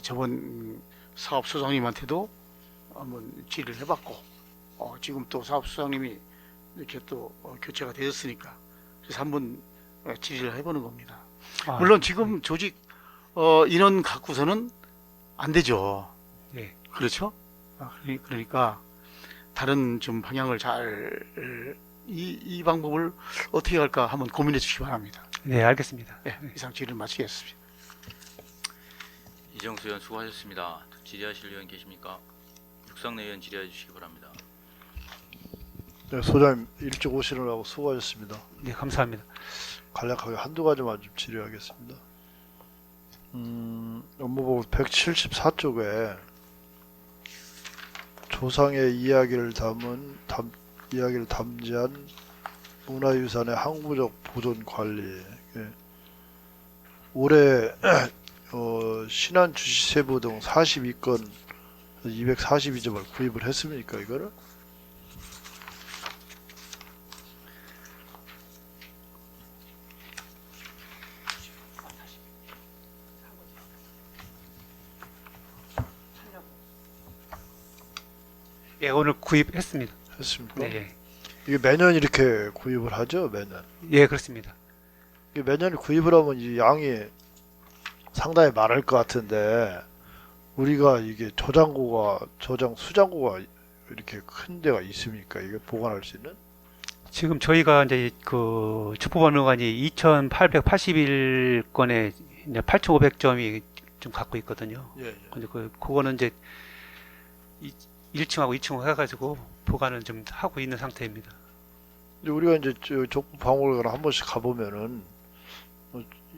Speaker 5: 저번 사업소장님한테도 한번 질의를 해봤고 지금 또 사업소장님이 이렇게 또 교체가 되었으니까 그래서 한번 질의를 해보는 겁니다. 물론 지금 조직 인원 갖고서는 안 되죠.
Speaker 2: 네.
Speaker 5: 그렇죠? 그러니까 다른 좀 방향을 이 방법을 어떻게 할까 한번 고민해 주시기 바랍니다.
Speaker 2: 네, 알겠습니다.
Speaker 5: 네, 이상 질의를 마치겠습니다.
Speaker 1: 이정수 의원 수고하셨습니다. 질의하실 의원 계십니까? 육상내 의원 질의해 주시기 바랍니다.
Speaker 6: 네, 소장님 일찍 오시느라고 수고하셨습니다.
Speaker 2: 네, 감사합니다.
Speaker 6: 간략하게 한두 가지만 좀 질의하겠습니다. 업무보고 174쪽에 조상의 이야기를 담지한 문화유산의 항구적 보존 관리. 올해 신안 주시세부 등 42건 242점을 구입을 했습니까, 이거를?
Speaker 2: 예, 오늘 구입했습니다.
Speaker 6: 했습니까?
Speaker 2: 네,
Speaker 6: 이게 매년 이렇게 구입을 하죠, 매년.
Speaker 2: 예, 그렇습니다.
Speaker 6: 이게 매년 구입을 하면 이 양이 상당히 많을 것 같은데 우리가 이게 수장고가 이렇게 큰 데가 있습니까? 이게 보관할 수 있는?
Speaker 2: 지금 저희가 이제 그 족보번호관이 2,881건에 8,500점이 좀 갖고 있거든요.
Speaker 6: 예.
Speaker 2: 근데 그거는 이제 1층하고 2층 해가지고 보관을 좀 하고 있는 상태입니다.
Speaker 6: 근데 우리가 이제 족보 박물관 한 번씩 가보면은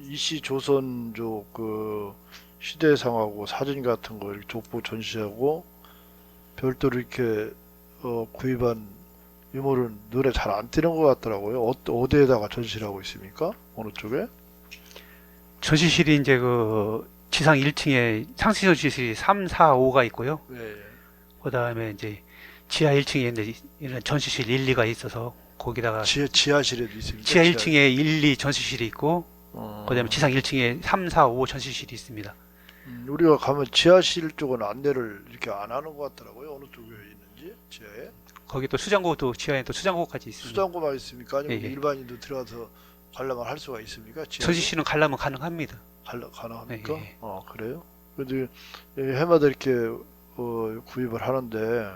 Speaker 6: 이씨 조선족 그 시대상하고 사진 같은 거 이렇게 족보 전시하고 별도로 이렇게 구입한 유물은 눈에 잘 안 띄는 것 같더라고요. 어디에다가 전시를 하고 있습니까? 어느 쪽에?
Speaker 2: 전시실이 이제 그 지상 1층에 상시 전시실이 3, 4, 5가 있고요.
Speaker 6: 네.
Speaker 2: 그다음에 이제 지하 1층에 이제 이런 전시실 1, 2가 있어서 거기다가
Speaker 6: 지하실에도 있습니까?
Speaker 2: 지하 1층에 1, 2 전시실이 있고
Speaker 6: 어,
Speaker 2: 그다음에 지상 1층에 3, 4, 5 전시실이 있습니다.
Speaker 6: 우리가 가면 지하실 쪽은 안내를 이렇게 안 하는 것 같더라고요. 어느 쪽에 있는지 지하에
Speaker 2: 거기 또 수장고도 지하에 또 수장고까지 있습니다.
Speaker 6: 수장고만 있습니까? 아니면
Speaker 2: 예, 예.
Speaker 6: 일반인도 들어가서 관람을 할 수가 있습니까? 지하에?
Speaker 2: 전시실은 관람은 가능합니다.
Speaker 6: 가능합니까?
Speaker 2: 예, 예.
Speaker 6: 그래요? 근데 해마다 이렇게 구입을 하는데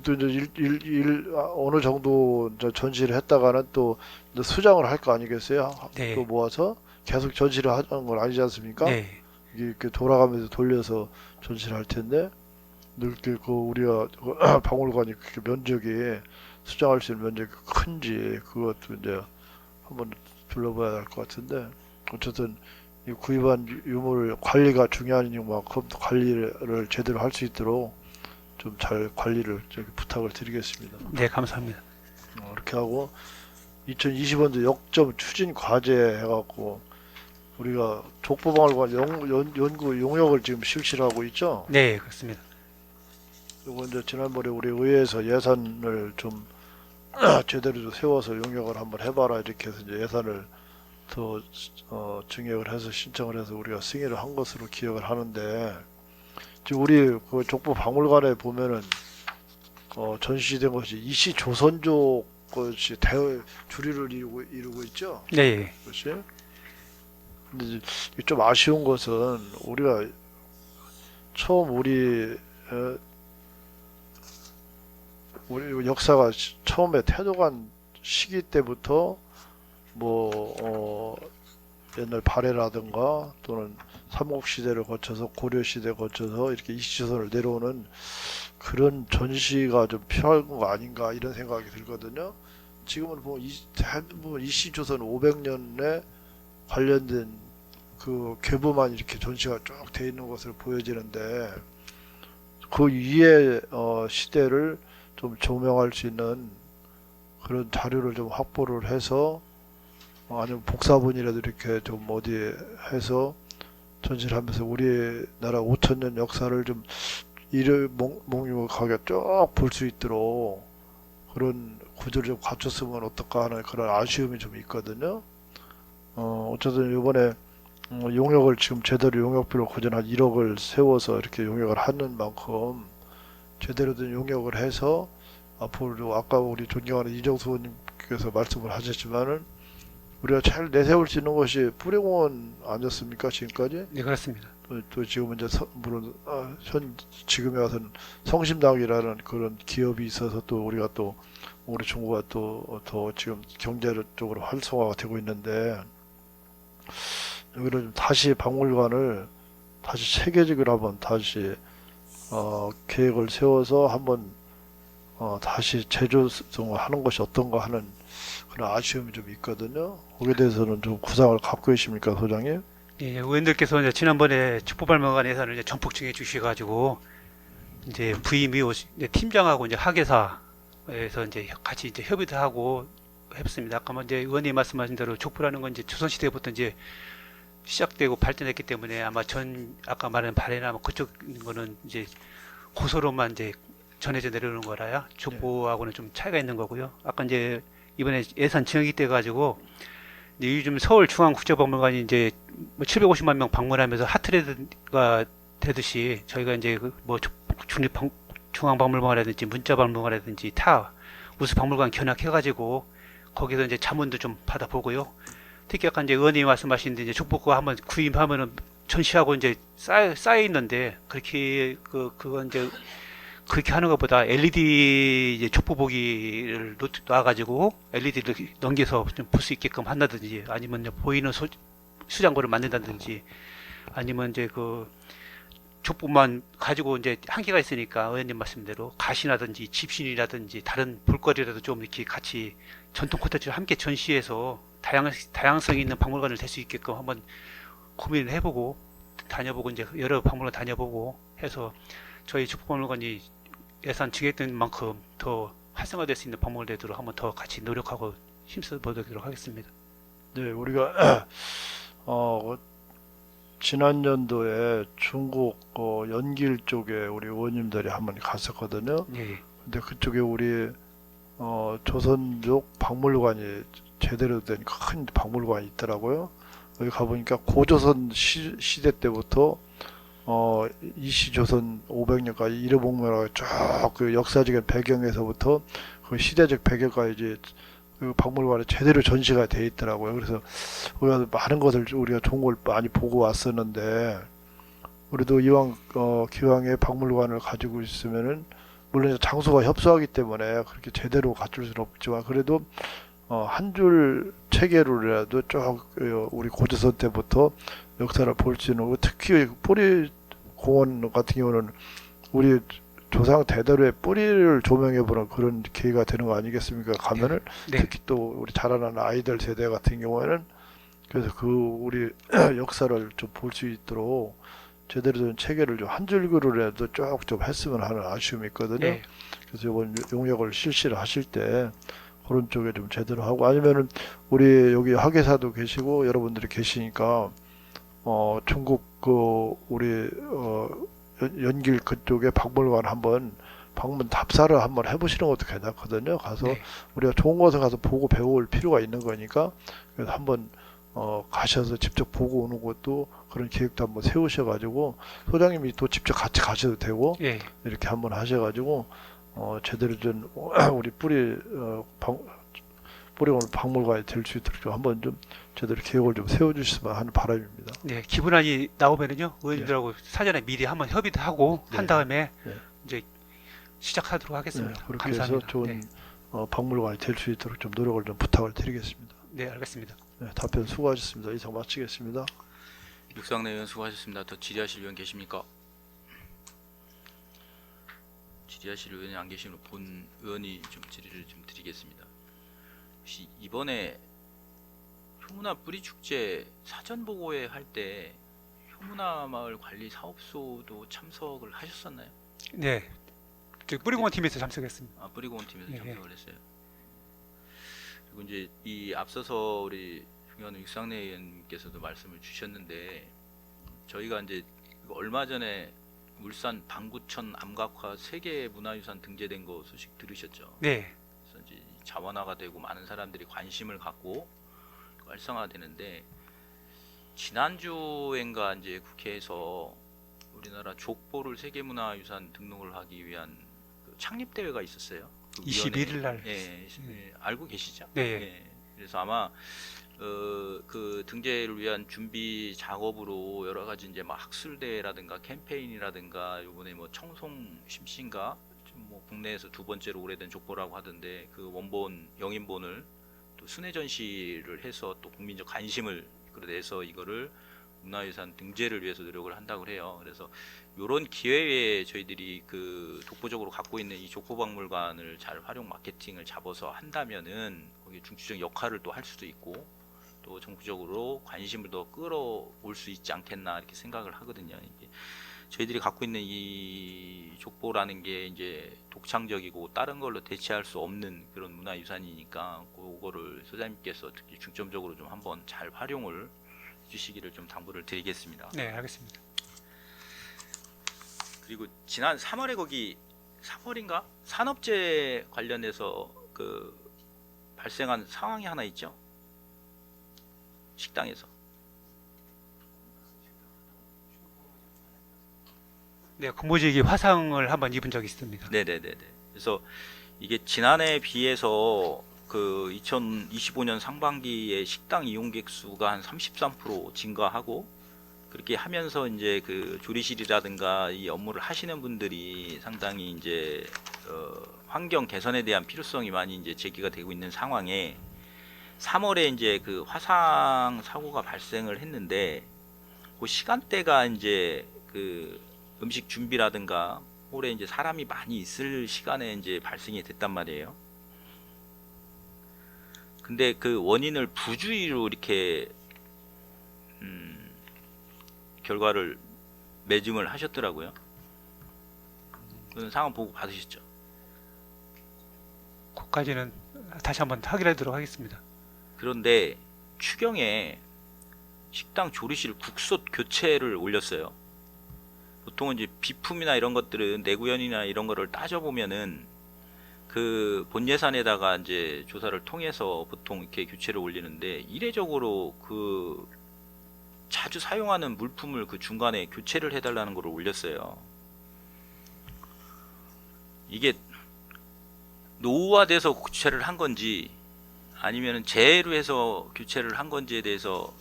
Speaker 6: 또 이제 어느 정도 이제 전시를 했다가는 또 이제 수장을 할 거 아니겠어요?
Speaker 2: 네.
Speaker 6: 또 모아서 계속 전시를 하는 건 아니지 않습니까?
Speaker 2: 네.
Speaker 6: 이게 이렇게 돌아가면서 돌려서 전시를 할 텐데 이렇게 그 우리가 박물관이 그렇게 면적이 수장할 수 있는 면적이 큰지 그것도 이제 한번 둘러봐야 할 것 같은데 어쨌든 이 구입한 유물 관리가 중요한 만큼 관리를 제대로 할 수 있도록 좀 잘 관리를 부탁을 드리겠습니다.
Speaker 2: 네, 감사합니다.
Speaker 6: 이렇게 하고 2020년도 역점 추진 과제 해갖고 우리가 족보박물관 연구 용역을 지금 실시를 하고 있죠.
Speaker 2: 네, 그렇습니다.
Speaker 6: 그리고 이제 지난번에 우리 의회에서 예산을 좀 제대로 좀 세워서 용역을 한번 해봐라 이렇게 해서 이제 예산을 더 증액을 해서 신청을 해서 우리가 승인을 한 것으로 기억을 하는데 지금 우리 그 족보 박물관에 보면은 전시된 것이 이씨 조선족 것이 주류를 이루고 있죠.
Speaker 2: 네,
Speaker 6: 그렇지? 근데 이제 좀 아쉬운 것은 우리가 처음 우리 역사가 처음에 태동한 시기 때부터 옛날 발해라든가 또는 삼국시대를 거쳐서 고려시대 거쳐서 이렇게 이시조선을 내려오는 그런 전시가 좀 필요한 거 아닌가 이런 생각이 들거든요. 지금은 보면 대부분 이시조선 500년에 관련된 그 괴부만 이렇게 전시가 쭉 돼 있는 것으로 보여지는데 그 위에 시대를 좀 조명할 수 있는 그런 자료를 좀 확보를 해서 아니면 복사본이라도 이렇게 좀 어디에 해서 전시를 하면서 우리나라 5천년 역사를 좀 목록하게 쭉 볼 수 있도록 그런 구조를 좀 갖췄으면 어떨까 하는 그런 아쉬움이 좀 있거든요. 어쨌든 이번에 용역을 지금 제대로 용역비로 거진 한 1억을 세워서 이렇게 용역을 하는 만큼 제대로 된 용역을 해서 앞으로 아까 우리 존경하는 이정수 의원님께서 말씀을 하셨지만은 우리가 잘 내세울 수 있는 것이 뿌리공원 아니었습니까 지금까지?
Speaker 2: 네, 그렇습니다.
Speaker 6: 또 지금 이제 물론 지금에 와서는 성심당이라는 그런 기업이 있어서 또 우리가 또 우리 중구가 또 더 지금 경제적으로 활성화가 되고 있는데 여기를 좀 다시 박물관을 다시 체계적으로 한번 다시 계획을 세워서 한번 다시 재조성하는 것이 어떤가 하는 그런 아쉬움이 좀 있거든요. 거기에 대해서는 좀 구상을 갖고 계십니까, 소장님?
Speaker 2: 예, 의원들께서 이제 지난번에 촉보박물관 예산을 이제 전폭 증해 주셔가지고 이제 부임 이후 팀장하고 이제 학예사에서 이제 같이 이제 협의도 하고 했습니다. 아까 이제 의원님 말씀하신 대로 족보라는 건 이제 조선시대부터 이제 시작되고 발전했기 때문에 아마 아까 말한 발해나 뭐 그쪽 거는 이제 고서로만 이제 전해져 내려오는 거라야 족보하고는 좀 차이가 있는 거고요. 아까 이제 이번에 예산 증액이 돼 가지고 요즘 서울중앙국제박물관이 이제 뭐 750만 명 방문하면서 핫트레드가 되듯이 저희가 이제 뭐 중앙박물관이라든지 문자박물관이라든지 타 우수 박물관 견학해가지고 거기서 이제 자문도 좀 받아보고요. 특히 아까 이제 의원님이 말씀하신 이제 족보가 한번 구입하면은 전시하고 이제 쌓여 있는데 그렇게 그건 이제 그렇게 하는 것보다 LED 이제 족보 보기를 놔가지고 LED를 넘겨서 좀 볼 수 있게끔 한다든지 아니면 보이는 수장고를 만든다든지 아니면 이제 족보만 가지고 이제 한계가 있으니까 의원님 말씀대로 가시나든지 집신이라든지 다른 볼거리라도 좀 이렇게 같이 전통 콘텐츠를 함께 전시해서 다양성 있는 박물관을 될 수 있게끔 한번 고민을 해보고 다녀보고 이제 여러 박물관 다녀보고 해서 저희 족보박물관이 예산 증액된 만큼 더 활성화될 수 있는 박물관 되도록 한번 더 같이 노력하고 힘써 보도록 하겠습니다.
Speaker 6: 네, 우리가 지난 연도에 중국 연길 쪽에 우리 의원님들이 한번 갔었거든요.
Speaker 2: 예,
Speaker 6: 근데 그쪽에 우리 조선족 박물관이 제대로 된 큰 박물관이 있더라고요. 여기 가보니까 고조선 시대 때부터 이시조선 500년까지 일회복면하고 쭉그 역사적인 배경에서부터 그 시대적 배경까지 그 박물관에 제대로 전시가 돼 있더라고요. 그래서 우리가 많은 것을 우리가 좋은 걸 많이 보고 왔었는데 우리도 이왕 기왕에 박물관을 가지고 있으면은 물론 장소가 협소하기 때문에 그렇게 제대로 갖출 수는 없지만 그래도 한 줄 체계로라도 쭉 우리 고조선 때부터 역사를 볼 수 있는 특히 뿌리 공원 같은 경우는 우리 조상 대대로의 뿌리를 조명해보는 그런 기회가 되는 거 아니겠습니까? 가면은
Speaker 2: 네.
Speaker 6: 특히 또 우리 자라나는 아이들 세대 같은 경우에는 그래서 그 우리 역사를 좀 볼 수 있도록 제대로 된 체계를 좀 한 줄기로라도 쭉 좀 했으면 하는 아쉬움이 있거든요.
Speaker 2: 네.
Speaker 6: 그래서 이번 용역을 실시를 하실 때 그런 쪽에 좀 제대로 하고 아니면은 우리 여기 학예사도 계시고 여러분들이 계시니까 중국 그 우리 연길 그쪽에 박물관 한번 방문 답사를 한번 해보시는 것도 괜찮거든요. 가서
Speaker 2: 네.
Speaker 6: 우리가 좋은 곳에 가서 보고 배울 필요가 있는 거니까 그래서 한번 가셔서 직접 보고 오는 것도 그런 계획도 한번 세우셔가지고 소장님이 또 직접 같이 가셔도 되고
Speaker 2: 예,
Speaker 6: 이렇게 한번 하셔가지고 제대로 된 우리 뿌리온 박물관이 될 수 있도록 좀 한번 좀 제대로 계획을 좀 세워주시면 하는 바람입니다.
Speaker 2: 네. 기본안이 나오면은요 의원님들하고 사전에 미리 한번 협의도 하고
Speaker 6: 네.
Speaker 2: 한 다음에
Speaker 6: 네.
Speaker 2: 이제 시작하도록 하겠습니다.
Speaker 6: 네, 그렇게
Speaker 2: 감사합니다.
Speaker 6: 해서 좋은
Speaker 2: 네.
Speaker 6: 박물관이 될 수 있도록 좀 노력을 좀 부탁을 드리겠습니다.
Speaker 2: 네, 알겠습니다.
Speaker 6: 네, 답변 수고하셨습니다. 이상 마치겠습니다.
Speaker 1: 육상내 의원 수고하셨습니다. 더 질의하실 의원 계십니까? 질의하실 의원이 안 계시면 본 의원이 좀 질의를 좀 드리겠습니다. 혹시 이번에 효문화 뿌리축제 사전 보고회 할 때 효문화 마을 관리 사업소도 참석을 하셨었나요?
Speaker 2: 네, 저 뿌리공원 팀에서 참석했습니다.
Speaker 1: 아, 뿌리공원 팀에서
Speaker 2: 예,
Speaker 1: 참석을 했어요. 그리고 이제 이 앞서서 우리 중요한 육상내 의원께서도 말씀을 주셨는데 저희가 이제 얼마 전에 울산 방구천 암각화 세계 문화유산 등재된 거 소식 들으셨죠?
Speaker 2: 네,
Speaker 1: 그래서 이제 자원화가 되고 많은 사람들이 관심을 갖고 활성화되는데 지난주엔가 이제 국회에서 우리나라 족보를 세계문화유산 등록을 하기 위한 그 창립 대회가 있었어요. 그
Speaker 2: 21일 날.
Speaker 1: 예, 알고 계시죠?
Speaker 2: 네.
Speaker 1: 예. 그래서 아마 그 등재를 위한 준비 작업으로 여러 가지 이제 막 학술 대회라든가 캠페인이라든가 요번에 뭐 청송 심신가 뭐 국내에서 두 번째로 오래된 족보라고 하던데 그 원본 영인본을 또 순회 전시를 해서 또 국민적 관심을 내서 이거를 문화유산 등재를 위해서 노력을 한다고 해요. 그래서 이런 기회에 저희들이 그 독보적으로 갖고 있는 이 족보박물관을 잘 활용 마케팅을 잡아서 한다면은 거기 중추적 역할을 또 할 수도 있고 또 전국적으로 관심을 더 끌어올 수 있지 않겠나 이렇게 생각을 하거든요. 이게 저희들이 갖고 있는 이 족보라는 게 이제 독창적이고 다른 걸로 대체할 수 없는 그런 문화유산이니까 그거를 소장님께서 특히 중점적으로 좀 한번 잘 활용을 주시기를 좀 당부를 드리겠습니다.
Speaker 2: 네, 알겠습니다.
Speaker 1: 그리고 지난 3월에 거기 3월인가 산업재해 관련해서 그 발생한 상황이 하나 있죠. 식당에서.
Speaker 2: 네, 근무지기 화상을 한번 입은 적이 있습니다.
Speaker 1: 네네네네. 그래서 이게 지난해에 비해서 그 2025년 상반기에 식당 이용객 수가 한 33% 증가하고 그렇게 하면서 이제 그 조리실이라든가 이 업무를 하시는 분들이 상당히 이제 환경 개선에 대한 필요성이 많이 이제 제기가 되고 있는 상황에 3월에 이제 그 화상 사고가 발생을 했는데 그 시간대가 이제 그 음식 준비라든가 홀에 이제 사람이 많이 있을 시간에 이제 발생이 됐단 말이에요. 근데 그 원인을 부주의로 이렇게 결과를 매짐을 하셨더라고요. 그런 상황 보고 받으셨죠?
Speaker 2: 그까지는 다시 한번 확인하도록 하겠습니다.
Speaker 1: 그런데 추경에 식당 조리실 국솥 교체를 올렸어요. 보통은 이제 비품이나 이런 것들은 내구연이나 이런 거를 따져보면은 그 본 예산에다가 이제 조사를 통해서 보통 이렇게 교체를 올리는데, 이례적으로 그 자주 사용하는 물품을 그 중간에 교체를 해달라는 걸 올렸어요. 이게 노후화돼서 교체를 한 건지 아니면 재해로 해서 교체를 한 건지에 대해서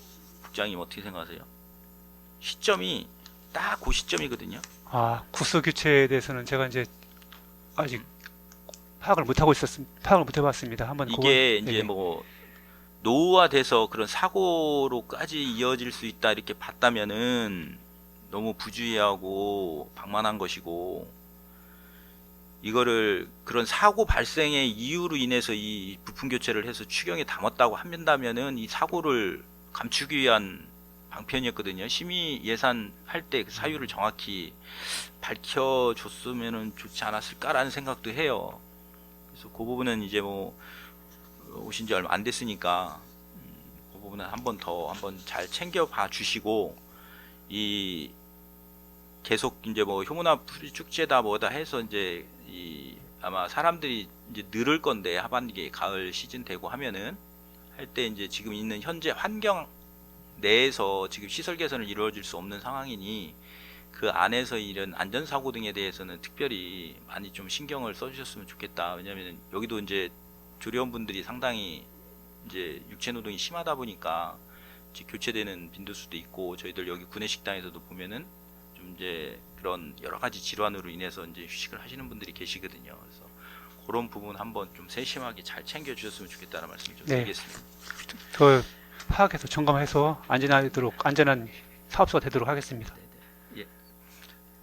Speaker 1: 국장님 어떻게 생각하세요? 시점이 딱 그 시점이거든요.
Speaker 2: 국소 교체에 대해서는 제가 이제 아직 파악을 못 해봤습니다. 한번
Speaker 1: 이게
Speaker 2: 그건,
Speaker 1: 이제
Speaker 2: 네.
Speaker 1: 뭐 노후화돼서 그런 사고로까지 이어질 수 있다 이렇게 봤다면은 너무 부주의하고 방만한 것이고, 이거를 그런 사고 발생의 이유로 인해서 이 부품 교체를 해서 추경에 담았다고 한다면은 이 사고를 감추기 위한 방편이었거든요. 심의 예산할 때 그 사유를 정확히 밝혀줬으면 좋지 않았을까라는 생각도 해요. 그래서 그 부분은 이제 뭐 오신 지 얼마 안 됐으니까 그 부분은 한번 잘 챙겨봐 주시고, 이 계속 이제 뭐 효문화 축제다 뭐다 해서 이제 이 아마 사람들이 이제 늘을 건데, 하반기 가을 시즌 되고 하면은 할 때 이제 지금 있는 현재 환경 내에서 지금 시설 개선을 이루어질 수 없는 상황이니 그 안에서 이런 안전사고 등에 대해서는 특별히 많이 좀 신경을 써주셨으면 좋겠다. 왜냐하면 여기도 이제 조리원분들이 상당히 이제 육체노동이 심하다 보니까 이제 교체되는 빈도수도 있고, 저희들 여기 구내식당에서도 보면은 좀 이제 그런 여러 가지 질환으로 인해서 이제 휴식을 하시는 분들이 계시거든요. 그래서 그런 부분 한번 좀 세심하게 잘 챙겨주셨으면 좋겠다는 말씀을 좀
Speaker 2: 네.
Speaker 1: 드리겠습니다.
Speaker 2: 더 파악해서 점검해서 안전한 사업소가 되도록 하겠습니다.
Speaker 1: 예.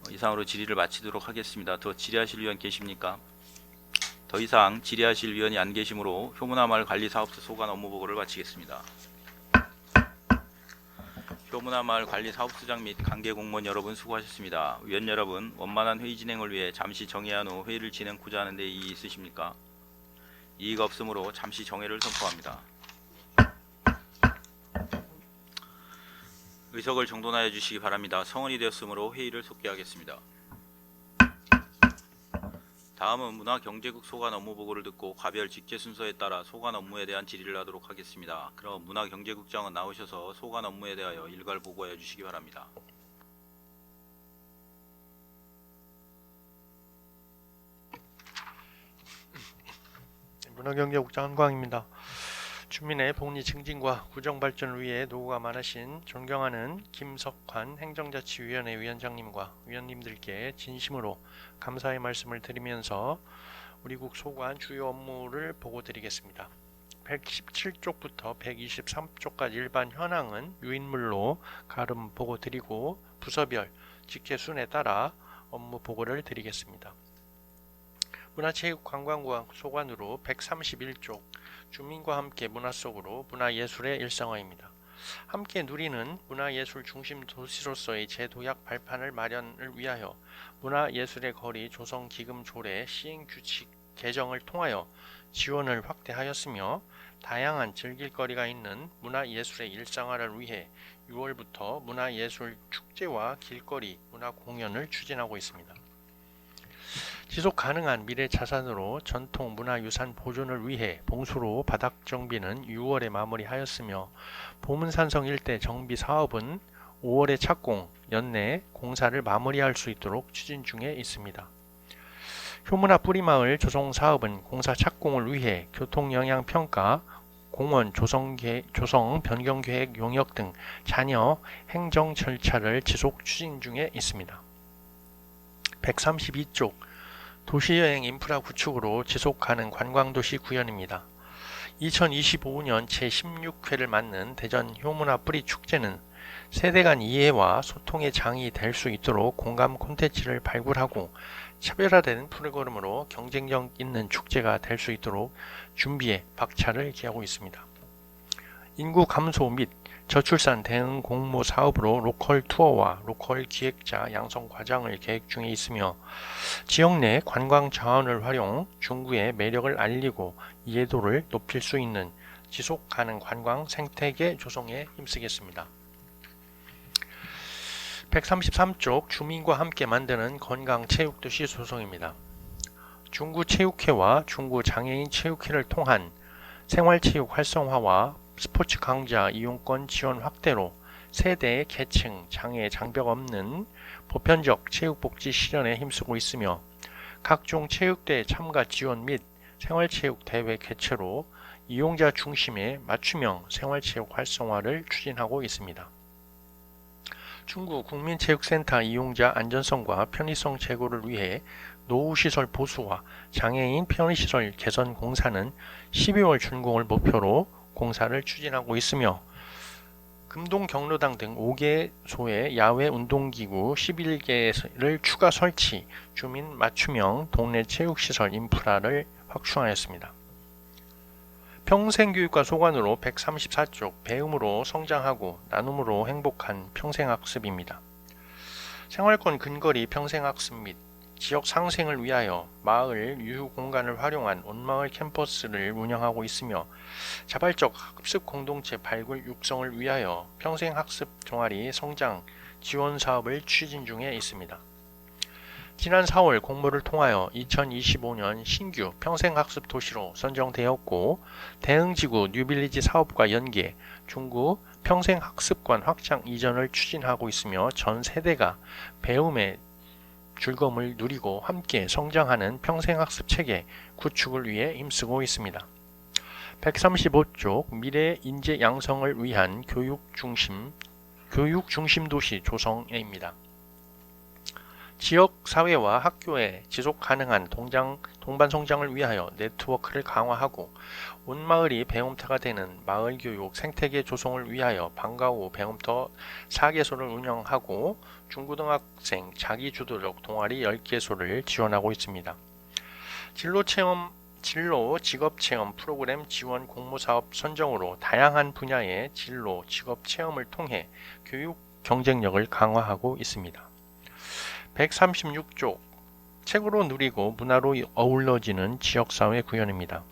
Speaker 1: 이상으로 질의를 마치도록 하겠습니다. 더 질의하실 위원 계십니까? 더 이상 질의하실 위원이 안 계시므로 효문화마을 관리사업소 소관 업무 보고를 마치겠습니다. 효문화마을 관리사업소장 및 관계 공무원 여러분 수고하셨습니다. 위원 여러분, 원만한 회의 진행을 위해 잠시 정회한 후 회의를 진행하고자 하는 데 이의 있으십니까? 이의가 없으므로 잠시 정회를 선포합니다. 의석을 정돈하여 주시기 바랍니다. 성원이 되었으므로 회의를 속기하겠습니다. 다음은 문화경제국 소관 업무 보고를 듣고 과별 직제 순서에 따라 소관 업무에 대한 질의를 하도록 하겠습니다. 그럼 문화경제국장은 나오셔서 소관 업무에 대하여 일괄 보고해 주시기 바랍니다.
Speaker 7: 문화경제국장 한광입니다. 주민의 복리 증진과 구정 발전을 위해 노고가 많으신 존경하는 김석환 행정자치위원회 위원장님과 위원님들께 진심으로 감사의 말씀을 드리면서 우리 국 소관 주요 업무를 보고 드리겠습니다. 117쪽부터 123쪽까지 일반 현황은 유인물로 가름 보고 드리고 부서별 직제순에 따라 업무 보고를 드리겠습니다. 문화체육관광부 소관으로 131쪽 주민과 함께 문화 속으로 문화예술의 일상화입니다. 함께 누리는 문화예술 중심 도시로서의 제도약 발판을 마련을 위하여 문화예술의 거리 조성 기금 조례 시행규칙 개정을 통하여 지원을 확대하였으며, 다양한 즐길거리가 있는 문화예술의 일상화를 위해 6월부터 문화예술 축제와 길거리 문화공연을 추진하고 있습니다. 지속 가능한 미래 자산으로 전통 문화유산 보존을 위해 봉수로 바닥 정비는 6월에 마무리하였으며, 보문산성 일대 정비 사업은 5월에 착공, 연내 공사를 마무리할 수 있도록 추진 중에 있습니다. 효문화 뿌리마을 조성 사업은 공사 착공을 위해 교통영향평가, 공원 조성 변경계획 용역 등 잔여 행정 절차를 지속 추진 중에 있습니다. 132쪽 도시여행 인프라 구축으로 지속가능 관광도시 구현입니다. 2025년 제16회를 맞는 대전 효문화 뿌리 축제는 세대 간 이해와 소통의 장이 될 수 있도록 공감 콘텐츠를 발굴하고 차별화된 프로그램으로 경쟁력 있는 축제가 될 수 있도록 준비에 박차를 기하고 있습니다. 인구 감소 및 저출산 대응 공모 사업으로 로컬 투어와 로컬 기획자 양성 과정을 계획 중에 있으며 지역 내 관광 자원을 활용 중구의 매력을 알리고 이해도를 높일 수 있는 지속 가능 관광 생태계 조성에 힘쓰겠습니다. 133쪽 주민과 함께 만드는 건강체육도시 조성입니다. 중구체육회와 중구장애인체육회를 통한 생활체육 활성화와 스포츠 강좌 이용권 지원 확대로 세대, 계층, 장애, 장벽 없는 보편적 체육복지 실현에 힘쓰고 있으며 각종 체육대회 참가 지원 및 생활체육 대회 개최로 이용자 중심의 맞춤형 생활체육 활성화를 추진하고 있습니다. 중구 국민체육센터 이용자 안전성과 편의성 제고를 위해 노후시설 보수와 장애인 편의시설 개선 공사는 12월 준공을 목표로 공사를 추진하고 있으며 금동 경로당 등 5개소의 야외 운동기구 11개를 추가 설치, 주민 맞춤형 동네 체육시설 인프라를 확충하였습니다. 평생교육과 소관으로 134쪽 배움으로 성장하고 나눔으로 행복한 평생학습입니다. 생활권 근거리 평생학습 및 지역 상생을 위하여 마을 유휴 공간을 활용한 온마을 캠퍼스를 운영하고 있으며 자발적 학습 공동체 발굴 육성을 위하여 평생학습 동아리 성장 지원 사업을 추진 중에 있습니다. 지난 4월 공모를 통하여 2025년 신규 평생학습 도시로 선정되었고 대흥지구 뉴빌리지 사업과 연계 중구 평생학습관 확장 이전을 추진하고 있으며 전 세대가 배움의 즐거움을 누리고 함께 성장하는 평생학습 체계 구축을 위해 힘쓰고 있습니다. 135쪽 미래 인재 양성을 위한 교육 중심 도시 조성입니다. 지역 사회와 학교의 지속 가능한 동반 성장을 위하여 네트워크를 강화하고 온 마을이 배움터가 되는 마을 교육 생태계 조성을 위하여 방과 후 배움터 4개소를 운영하고 중고등학생 자기주도적 동아리 10개소를 지원하고 있습니다. 진로 직업체험 프로그램 지원 공모사업 선정으로 다양한 분야의 진로 직업체험을 통해 교육 경쟁력을 강화하고 있습니다. 136쪽 책으로 누리고 문화로 어우러지는 지역사회 구현입니다.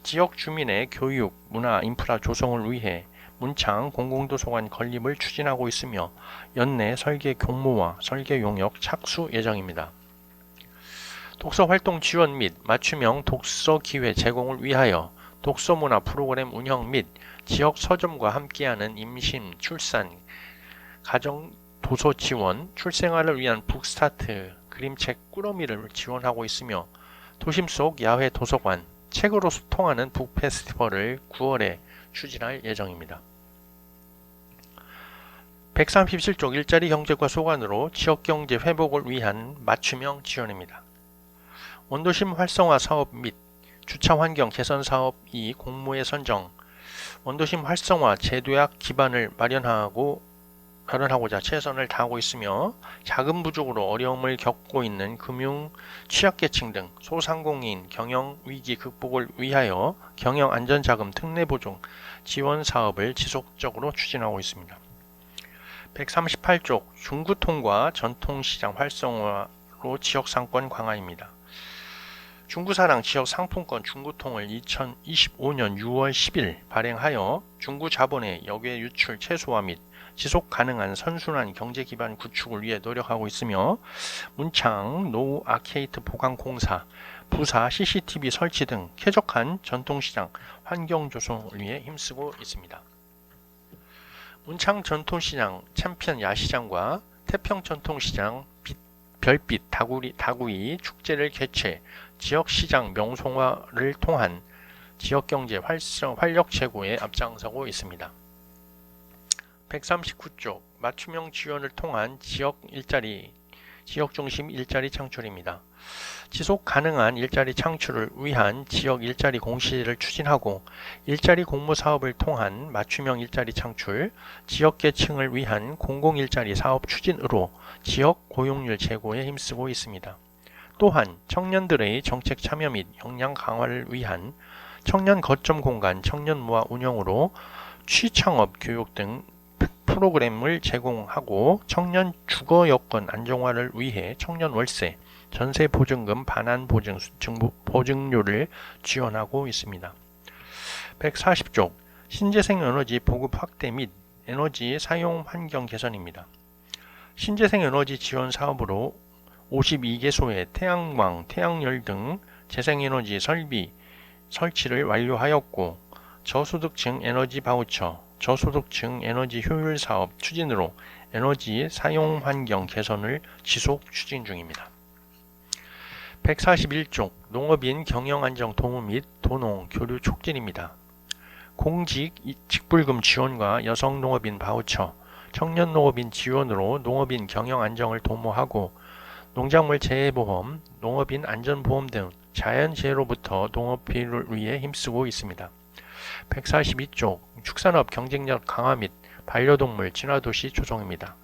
Speaker 7: 지역 주민의 교육, 문화, 인프라 조성을 위해 문창 공공도서관 건립을 추진하고 있으며 연내 설계 공모와 설계 용역 착수 예정입니다. 독서활동 지원 및 맞춤형 독서 기회 제공을 위하여 독서문화 프로그램 운영 및 지역 서점과 함께하는 임신, 출산, 가정 도서 지원, 출생아를 위한 북스타트 그림책 꾸러미를 지원하고 있으며 도심 속 야외 도서관, 책으로 소통하는 북페스티벌을 9월에 추진할 예정입니다. 137쪽 일자리 경제과 소관으로 지역경제 회복을 위한 맞춤형 지원입니다. 원도심 활성화 사업 및 주차환경 개선 사업이 공모에 선정, 원도심 활성화 제도약 기반을 마련하고자 최선을 다하고 있으며 자금 부족으로 어려움을 겪고 있는 금융 취약계층 등 소상공인 경영 위기 극복을 위하여 경영 안전자금 특례보증 지원 사업을 지속적으로 추진하고 있습니다. 138쪽 중구통과 전통시장 활성화로 지역상권 강화입니다. 중구사랑 지역상품권 중구통을 2025년 6월 10일 발행하여 중구자본의 역외 유출 최소화 및 지속 가능한 선순환 경제 기반 구축을 위해 노력하고 있으며 문창, 노후 아케이트 보강 공사, 부사 CCTV 설치 등 쾌적한 전통시장 환경 조성을 위해 힘쓰고 있습니다. 문창 전통시장 챔피언 야시장과 태평 전통시장 별빛 다구이 축제를 개최 지역시장 명성화를 통한 지역경제 활력 제고에 앞장서고 있습니다. 139쪽 맞춤형 지원을 통한 지역 일자리 지역 중심 일자리 창출입니다. 지속 가능한 일자리 창출을 위한 지역 일자리 공시를 추진하고 일자리 공모 사업을 통한 맞춤형 일자리 창출, 지역계층을 위한 공공일자리 사업 추진으로 지역 고용률 제고에 힘쓰고 있습니다. 또한 청년들의 정책 참여 및 역량 강화를 위한 청년 거점 공간 청년 모아 운영으로 취창업 교육 등 프로그램을 제공하고 청년 주거 여건 안정화를 위해 청년 월세, 전세 보증금 반환 보증료를 지원하고 있습니다. 140쪽 신재생 에너지 보급 확대 및 에너지 사용 환경 개선입니다. 신재생 에너지 지원 사업으로 52개소의 태양광, 태양열 등 재생에너지 설치를 완료하였고 저소득층 에너지 바우처, 저소득층 에너지 효율 사업 추진으로 에너지 사용 환경 개선을 지속 추진 중입니다. 141쪽 농업인 경영 안정 도모 및 도농 교류 촉진입니다. 공직 직불금 지원과 여성 농업인 바우처, 청년 농업인 지원으로 농업인 경영 안정을 도모하고 농작물 재해보험, 농업인 안전보험 등 자연재해로부터 농업비를 위해 힘쓰고 있습니다. 142쪽 축산업 경쟁력 강화 및 반려동물 진화도시 조성입니다.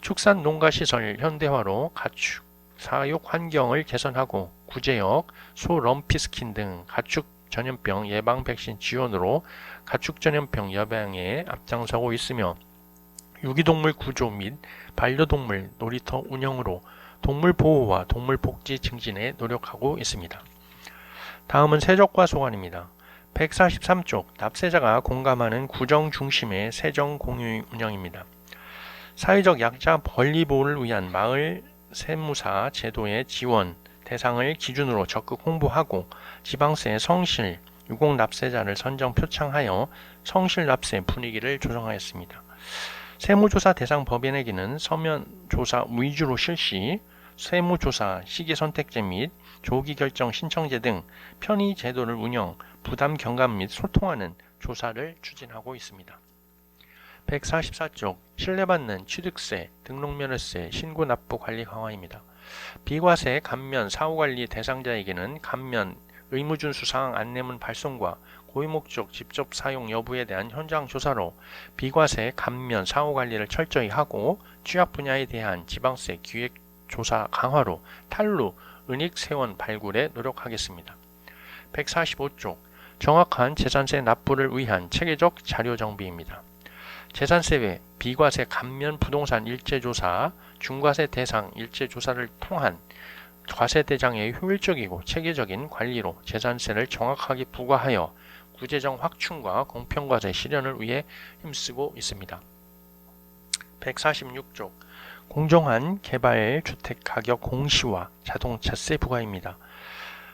Speaker 7: 축산 농가시설 현대화로 가축 사육 환경을 개선하고 구제역, 소 럼피스킨 등 가축 전염병 예방 백신 지원으로 가축 전염병 예방에 앞장서고 있으며 유기동물 구조 및 반려동물 놀이터 운영으로 동물 보호와 동물 복지 증진에 노력하고 있습니다. 다음은 세적과 소관입니다. 143쪽 납세자가 공감하는 구정 중심의 세정 공유 운영입니다. 사회적 약자 권리 보호를 위한 마을 세무사 제도의 지원 대상을 기준으로 적극 홍보하고 지방세 성실 유공 납세자를 선정 표창하여 성실 납세 분위기를 조성하였습니다. 세무조사 대상 법인에게는 서면 조사 위주로 실시, 세무조사 시기 선택제 및 조기 결정 신청제 등 편의 제도를 운영, 부담 경감 및 소통하는 조사를 추진하고 있습니다. 144쪽 신뢰받는 취득세, 등록면허세, 신고 납부 관리 강화입니다. 비과세 감면 사후관리 대상자에게는 감면 의무준수 사항 안내문 발송과 고의목적 직접 사용 여부에 대한 현장 조사로 비과세 감면 사후관리를 철저히 하고 취약 분야에 대한 지방세 기획 조사 강화로 탈루 은익세원 발굴에 노력하겠습니다. 145쪽 정확한 재산세 납부를 위한 체계적 자료 정비입니다. 재산세 외 비과세 감면 부동산 일제조사, 중과세 대상 일제조사를 통한 과세 대장의 효율적이고 체계적인 관리로 재산세를 정확하게 부과하여 구제적 확충과 공평과세 실현을 위해 힘쓰고 있습니다. 146쪽 공정한 개발 주택 가격 공시와 자동차세 부과입니다.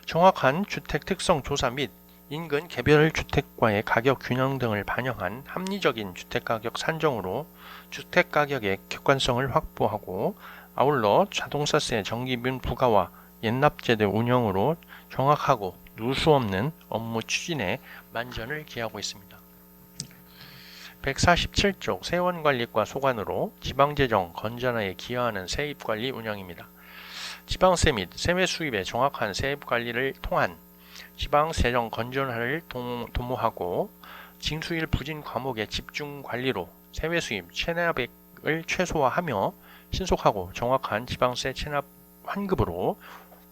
Speaker 7: 정확한 주택 특성 조사 및 인근 개별 주택과의 가격 균형 등을 반영한 합리적인 주택가격 산정으로 주택가격의 객관성을 확보하고 아울러 자동차세 정기분 부과와 연납제도 운영으로 정확하고 누수 없는 업무 추진에 만전을 기하고 있습니다. 147쪽 세원관리과 소관으로 지방재정 건전화에 기여하는 세입관리 운영입니다. 지방세 및 세외 수입의 정확한 세입관리를 통한 지방세정 건전화를 도모하고 징수일 부진 과목의 집중 관리로 세외 수입 체납액을 최소화하며 신속하고 정확한 지방세 체납 환급으로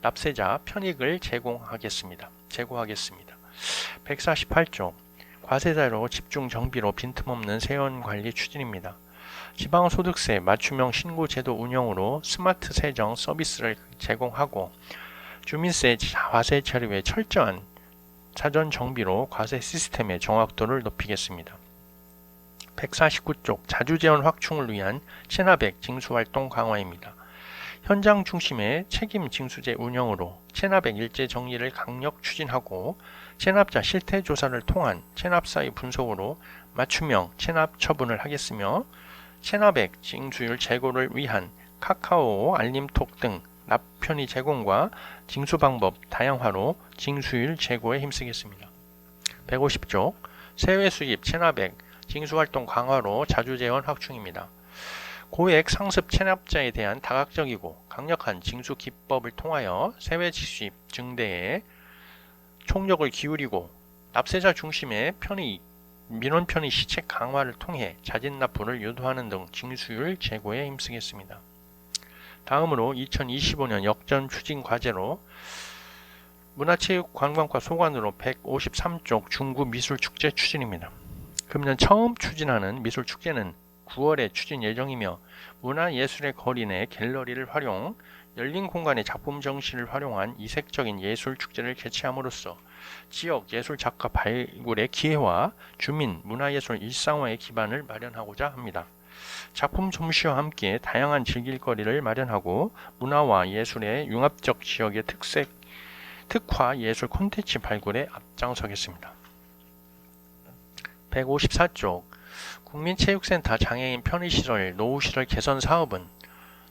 Speaker 7: 납세자 편익을 제고하겠습니다. 148조 과세자료 집중 정비로 빈틈없는 세원관리 추진입니다. 지방소득세 맞춤형 신고제도 운영으로 스마트 세정 서비스를 제공하고 주민세 과세 처리의 철저한 사전 정비로 과세 시스템의 정확도를 높이겠습니다. 149쪽 자주재원 확충을 위한 체납액 징수활동 강화입니다. 현장 중심의 책임 징수제 운영으로 체납액 일제 정리를 강력 추진하고 체납자 실태 조사를 통한 체납사의 분석으로 맞춤형 체납 처분을 하겠으며 체납액 징수율 제고를 위한 카카오 알림톡 등 납편의 제공과 징수 방법 다양화로 징수율 제고에 힘쓰겠습니다. 150조 세외 수입 체납액 징수활동 강화로 자주재원 확충입니다. 고액 상습 체납자에 대한 다각적이고 강력한 징수 기법을 통하여 세외 지수입 증대에 총력을 기울이고 납세자 중심의 민원 편의 시책 강화를 통해 자진 납부를 유도하는 등 징수율 제고에 힘쓰겠습니다. 다음으로 2025년 역전 추진 과제로 문화체육관광과 소관으로 153쪽 중구 미술축제 추진입니다. 금년 처음 추진하는 미술축제는 9월에 추진 예정이며 문화예술의 거리 내 갤러리를 활용, 열린 공간의 작품 전시를 활용한 이색적인 예술축제를 개최함으로써 지역 예술작가 발굴의 기회와 주민 문화예술 일상화의 기반을 마련하고자 합니다. 작품 전시와 함께 다양한 즐길거리를 마련하고 문화와 예술의 융합적 지역의 특화 예술 콘텐츠 발굴에 앞장서겠습니다. 154쪽 국민체육센터 장애인 편의시설 노후시설 개선 사업은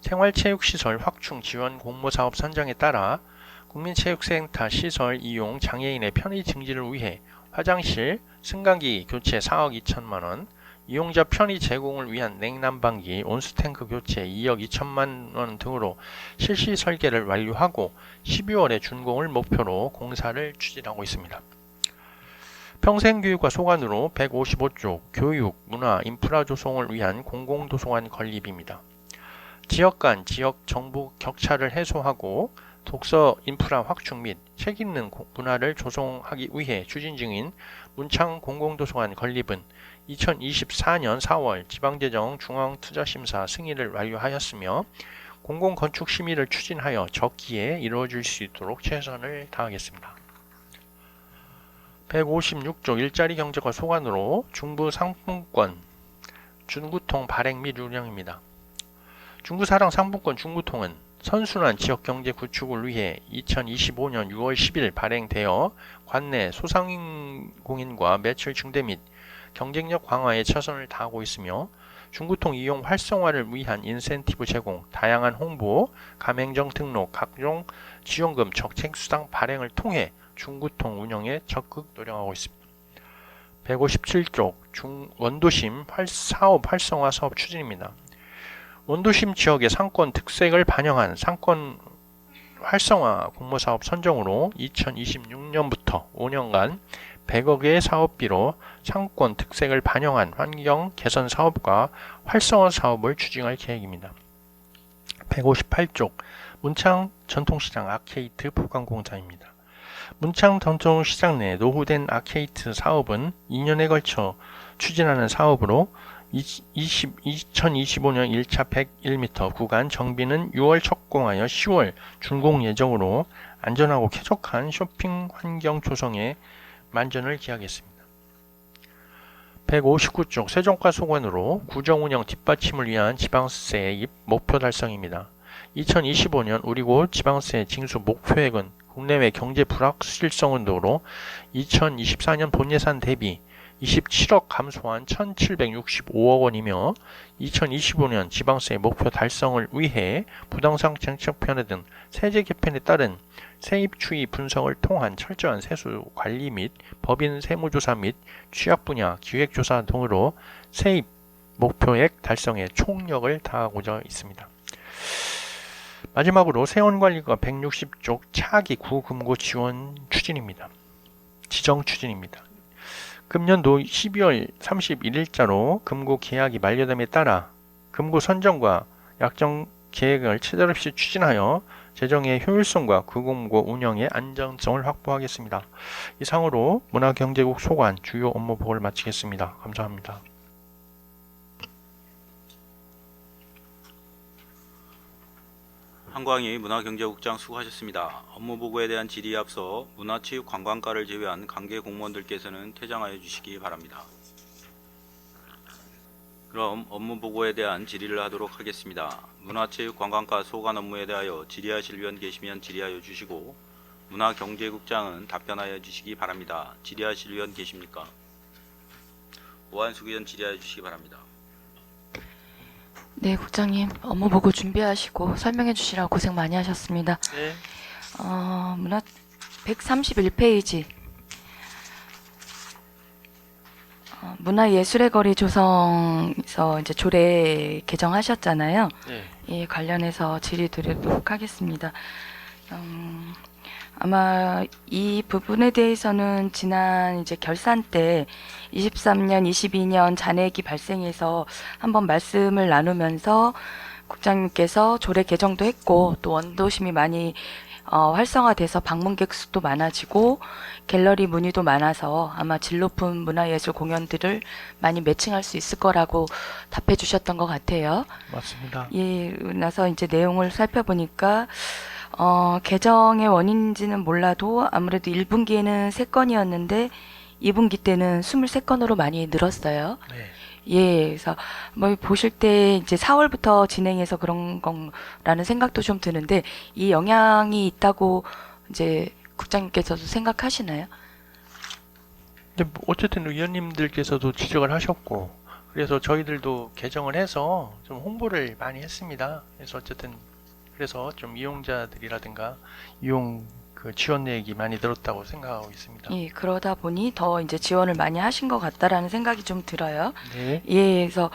Speaker 7: 생활체육시설 확충 지원 공모사업 선정에 따라 국민체육센터 시설 이용 장애인의 편의 증진을 위해 화장실, 승강기 교체 4억 2천만원, 이용자 편의 제공을 위한 냉난방기, 온수탱크 교체 2억 2천만원 등으로 실시 설계를 완료하고 12월에 준공을 목표로 공사를 추진하고 있습니다. 평생교육과 소관으로 155쪽 교육, 문화, 인프라 조성을 위한 공공도서관 건립입니다. 지역 간 지역 정보 격차를 해소하고 독서 인프라 확충 및 책 읽는 문화를 조성하기 위해 추진 중인 문창 공공도서관 건립은 2024년 4월 지방재정 중앙투자심사 승인을 완료하였으며 공공건축 심의를 추진하여 적기에 이루어질 수 있도록 최선을 다하겠습니다. 156조 일자리 경제과 소관으로 중부 상품권 중구통 발행 및 운영입니다. 중구사랑 상품권 중구통은 선순환 지역경제 구축을 위해 2025년 6월 10일 발행되어 관내 소상공인과 매출 증대 및 경쟁력 강화에 최선을 다하고 있으며 중구통 이용 활성화를 위한 인센티브 제공, 다양한 홍보, 가맹점 등록, 각종 지원금 정책수당 발행을 통해 중구통 운영에 적극 노력하고 있습니다. 157쪽 원도심 사업 활성화 사업 추진입니다. 원도심 지역의 상권 특색을 반영한 상권 활성화 공모사업 선정으로 2026년부터 5년간 100억의 사업비로 상권 특색을 반영한 환경 개선 사업과 활성화 사업을 추진할 계획입니다. 158쪽 문창 전통시장 아케이트 보강공사입니다. 문창 전통시장 내 노후된 아케이트 사업은 2년에 걸쳐 추진하는 사업으로 2025년 1차 101m 구간 정비는 6월 착공하여 10월 준공 예정으로 안전하고 쾌적한 쇼핑 환경 조성에 만전을 기하겠습니다. 159쪽 세종과 소관으로 구정운영 뒷받침을 위한 지방세입 목표 달성입니다. 2025년 우리고 지방세 징수 목표액은 국내외 경제 불확실성 등으로 2024년 본예산 대비 27억 감소한 1,765억 원이며 2025년 지방세 목표 달성을 위해 부동산 정책 편의 등 세제 개편에 따른 세입 추이 분석을 통한 철저한 세수 관리 및 법인 세무조사 및 취약 분야 기획조사 등으로 세입 목표액 달성에 총력을 다하고자 있습니다. 마지막으로 세원관리과 160쪽 차기 구금고 지원 추진입니다. 지정 추진입니다. 금년도 12월 31일자로 금고 계약이 만료됨에 따라 금고 선정과 약정 계획을 체절 없이 추진하여 재정의 효율성과 구금고 운영의 안정성을 확보하겠습니다. 이상으로 문화경제국 소관 주요 업무 보고를 마치겠습니다. 감사합니다.
Speaker 1: 한광희 문화경제국장 수고하셨습니다. 업무 보고에 대한 질의에 앞서 문화체육관광과를 제외한 관계 공무원들께서는 퇴장하여 주시기 바랍니다. 그럼 업무 보고에 대한 질의를 하도록 하겠습니다. 문화체육관광과 소관 업무에 대하여 질의하실 위원 계시면 질의하여 주시고 문화경제국장은 답변하여 주시기 바랍니다. 질의하실 위원 계십니까? 오한숙 의원 질의하여 주시기 바랍니다.
Speaker 3: 네, 국장님 업무 보고 준비하시고 설명해 주시라고 고생 많이 하셨습니다.
Speaker 7: 네.
Speaker 3: 문화 131페이지 문화예술의 거리 조성에서 이제 조례 개정하셨잖아요.
Speaker 7: 네.
Speaker 3: 이 관련해서 질의 드리도록 하겠습니다. 아마 이 부분에 대해서는 지난 이제 결산 때 23년, 22년 잔해액이 발생해서 한번 말씀을 나누면서 국장님께서 조례 개정도 했고 또 원도심이 많이 활성화돼서 방문객 수도 많아지고 갤러리 문의도 많아서 아마 질 높은 문화예술 공연들을 많이 매칭할 수 있을 거라고 답해 주셨던 것 같아요.
Speaker 7: 맞습니다.
Speaker 3: 예, 나서 이제 내용을 살펴보니까 개정의 원인인지는 몰라도 아무래도 1분기에는 3건이었는데 2분기 때는 23건으로 많이 늘었어요.
Speaker 7: 네.
Speaker 3: 예, 그래서 뭐 보실 때 이제 4월부터 진행해서 그런 거라는 생각도 좀 드는데 이 영향이 있다고 이제 국장님께서도 생각하시나요?
Speaker 7: 근데 뭐 어쨌든 의원님들께서도 지적을 하셨고 그래서 저희들도 개정을 해서 좀 홍보를 많이 했습니다. 그래서 어쨌든 그래서 좀 이용자들이라든가 이용 그 지원액이 많이 늘었다고 생각하고 있습니다.
Speaker 3: 예, 그러다 보니 더 이제 지원을 많이 하신 것 같다라는 생각이 좀 들어요.
Speaker 7: 네.
Speaker 3: 예, 그래서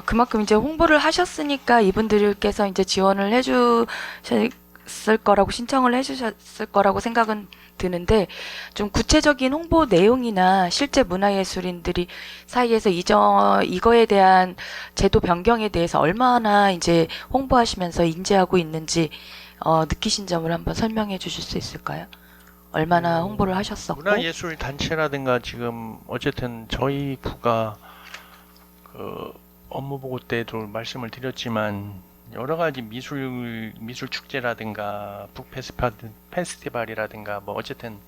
Speaker 3: 그만큼 이제 홍보를 하셨으니까 이분들께서 이제 지원을 해주셨을 거라고 신청을 해주셨을 거라고 생각은 드는데 좀 구체적인 홍보 내용이나 실제 문화예술인들이 사이에서 이거에 대한 제도 변경에 대해서 얼마나 이제 홍보하시면서 인지하고 있는지 느끼신 점을 한번 설명해 주실 수 있을까요? 얼마나 홍보를 하셨었고
Speaker 7: 문화예술 단체라든가 지금 어쨌든 저희 부가 그 업무 보고 때도 말씀을 드렸지만 여러 가지 미술 축제라든가 북 페스티벌이라든가 뭐 어쨌든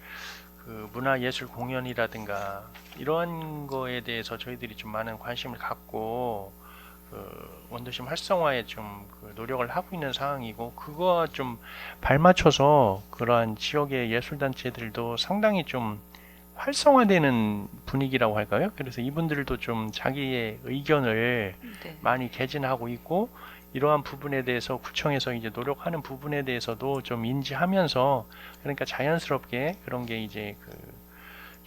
Speaker 7: 그 문화예술 공연이라든가 이러한 거에 대해서 저희들이 좀 많은 관심을 갖고 그 원도심 활성화에 좀 그 노력을 하고 있는 상황이고 그거와 좀 발맞춰서 그러한 지역의 예술단체들도 상당히 좀 활성화되는 분위기라고 할까요? 그래서 이분들도 좀 자기의 의견을
Speaker 3: 네.
Speaker 7: 많이 개진하고 있고 이러한 부분에 대해서 구청에서 이제 노력하는 부분에 대해서도 좀 인지하면서 그러니까 자연스럽게 그런 게 이제 그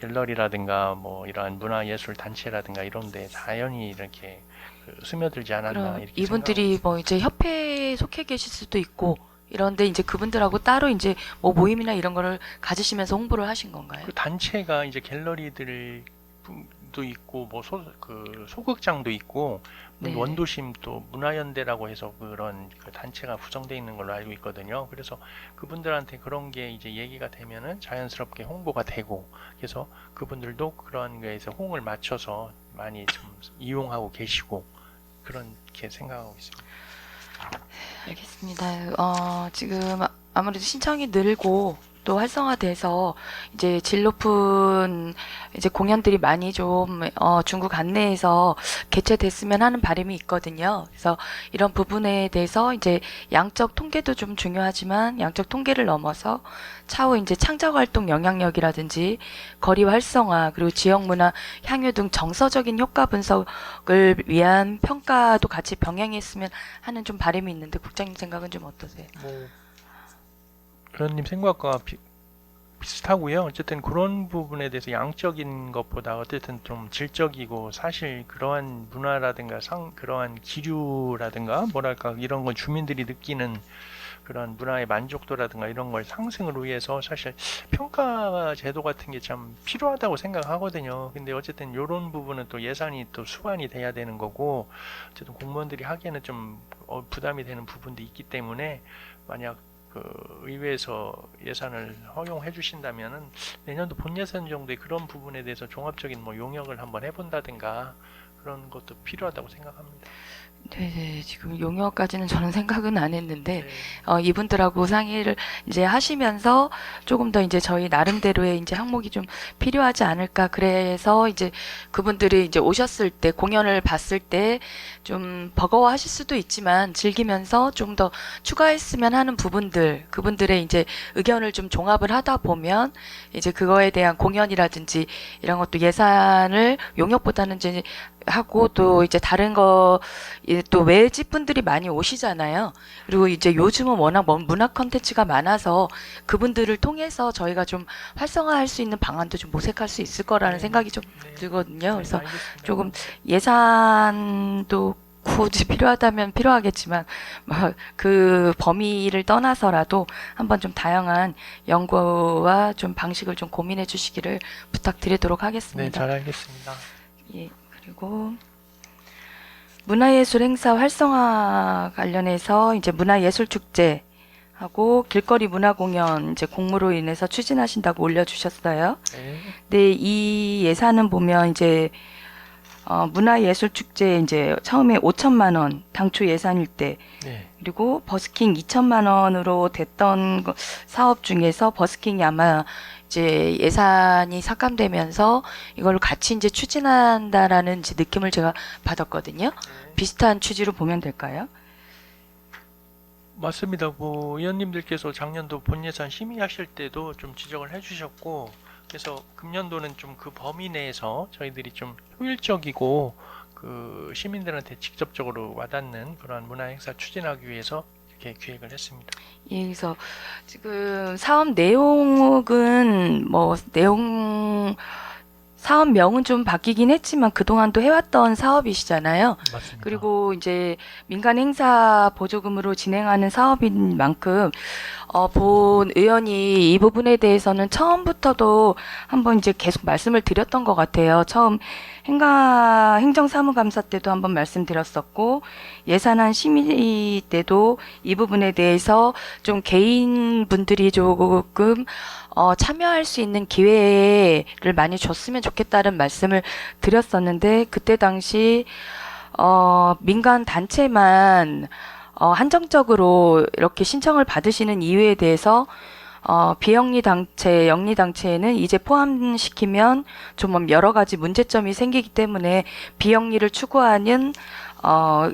Speaker 7: 갤러리라든가 뭐 이러한 문화예술 단체라든가 이런 데 자연히 이렇게 그 스며들지 않았나
Speaker 3: 그럼
Speaker 7: 이렇게
Speaker 3: 이분들이 뭐 이제 협회에 속해 계실 수도 있고 이런데 이제 그분들하고 따로 이제 뭐 모임이나 이런 거를 가지시면서 홍보를 하신 건가요?
Speaker 7: 그 단체가 이제 갤러리들도 있고 뭐 소극장도 있고
Speaker 3: 네.
Speaker 7: 원도심 또 문화연대라고 해서 그런 그 단체가 구성되어 있는 걸로 알고 있거든요. 그래서 그분들한테 그런 게 이제 얘기가 되면은 자연스럽게 홍보가 되고 그래서 그분들도 그런 거에서 호응을 맞춰서 많이 좀 이용하고 계시고 그렇게 생각하고 있습니다.
Speaker 3: 알겠습니다. 지금 아무래도 신청이 늘고 또 활성화돼서 이제 질 높은 이제 공연들이 많이 좀 중국 안내에서 개최됐으면 하는 바람이 있거든요. 그래서 이런 부분에 대해서 이제 양적 통계도 좀 중요하지만 양적 통계를 넘어서 차후 이제 창작 활동 영향력이라든지 거리 활성화 그리고 지역 문화 향유 등 정서적인 효과 분석을 위한 평가도 같이 병행했으면 하는 좀 바람이 있는데 국장님 생각은 좀 어떠세요?
Speaker 7: 뭐 의원님 생각과 비슷하고요. 어쨌든 그런 부분에 대해서 양적인 것보다 어쨌든 좀 질적이고 사실 그러한 문화라든가 그러한 기류라든가 뭐랄까 이런 건 주민들이 느끼는 그런 문화의 만족도라든가 이런 걸 상승을 위해서 사실 평가 제도 같은 게 참 필요하다고 생각하거든요. 근데 어쨌든 이런 부분은 또 예산이 또 수반이 돼야 되는 거고 어쨌든 공무원들이 하기에는 좀 부담이 되는 부분도 있기 때문에 만약 그 의회에서 예산을 허용해 주신다면은 내년도 본 예산 정도의 그런 부분에 대해서 종합적인 뭐 용역을 한번 해본다든가 그런 것도 필요하다고 생각합니다.
Speaker 3: 네, 지금 용역까지는 저는 생각은 안 했는데
Speaker 7: 네.
Speaker 3: 이분들하고 상의를 이제 하시면서 조금 더 이제 저희 나름대로의 이제 항목이 좀 필요하지 않을까 그래서 이제 그분들이 이제 오셨을 때 공연을 봤을 때 좀 버거워하실 수도 있지만 즐기면서 좀 더 추가했으면 하는 부분들 그분들의 이제 의견을 좀 종합을 하다 보면 이제 그거에 대한 공연이라든지 이런 것도 예산을 용역보다는 이제 하고 또 이제 다른 거 또 외집 분들이 많이 오시잖아요. 그리고 이제 요즘은 워낙 문화 컨텐츠가 많아서 그분들을 통해서 저희가 좀 활성화할 수 있는 방안도 좀 모색할 수 있을 거라는 생각이 좀 들거든요. 그래서 조금 예산도 굳이 필요하다면 필요하겠지만 그 범위를 떠나서라도 한번 좀 다양한 연구와 좀 방식을 좀 고민해 주시기를 부탁드리도록
Speaker 7: 네,
Speaker 3: 하겠습니다.
Speaker 7: 잘 알겠습니다.
Speaker 3: 예, 그리고 문화예술 행사 활성화 관련해서 이제 문화예술 축제 하고 길거리 문화 공연 이제 공모로 인해서 추진하신다고 올려주셨어요.
Speaker 7: 네.
Speaker 3: 근데 이 예산은 보면 이제 문화예술 축제 이제 처음에 5천만 원 당초 예산일 때
Speaker 7: 네.
Speaker 3: 그리고 버스킹 2천만 원으로 됐던 사업 중에서 버스킹이 아마 이제 예산이 삭감되면서 이걸 같이 이제 추진한다라는 이제 느낌을 제가 받았거든요. 비슷한 취지로 보면 될까요?
Speaker 7: 맞습니다. 의원님들께서 작년도 본예산 심의하실 때도 좀 지적을 해주셨고, 그래서 금년도는 좀 그 범위 내에서 저희들이 좀 효율적이고 그 시민들한테 직접적으로 와닿는 그러한 문화 행사 추진하기 위해서 이렇게 기획을 했습니다.
Speaker 3: 예, 그래서 지금 사업 내용은 사업명은 좀 바뀌긴 했지만 그동안도 해왔던 사업이시잖아요.
Speaker 7: 맞습니다.
Speaker 3: 그리고 이제 민간 행사 보조금으로 진행하는 사업인 만큼 본 의원이 이 부분에 대해서는 처음부터도 한번 이제 계속 말씀을 드렸던 것 같아요. 처음 행정사무감사 때도 한번 말씀드렸었고 예산안 심의 때도 이 부분에 대해서 좀 개인분들이 조금 참여할 수 있는 기회를 많이 줬으면 좋겠다는 말씀을 드렸었는데 그때 당시 민간 단체만 한정적으로 이렇게 신청을 받으시는 이유에 대해서 비영리 단체, 영리 단체에는 이제 포함시키면 좀 여러 가지 문제점이 생기기 때문에 비영리를 추구하는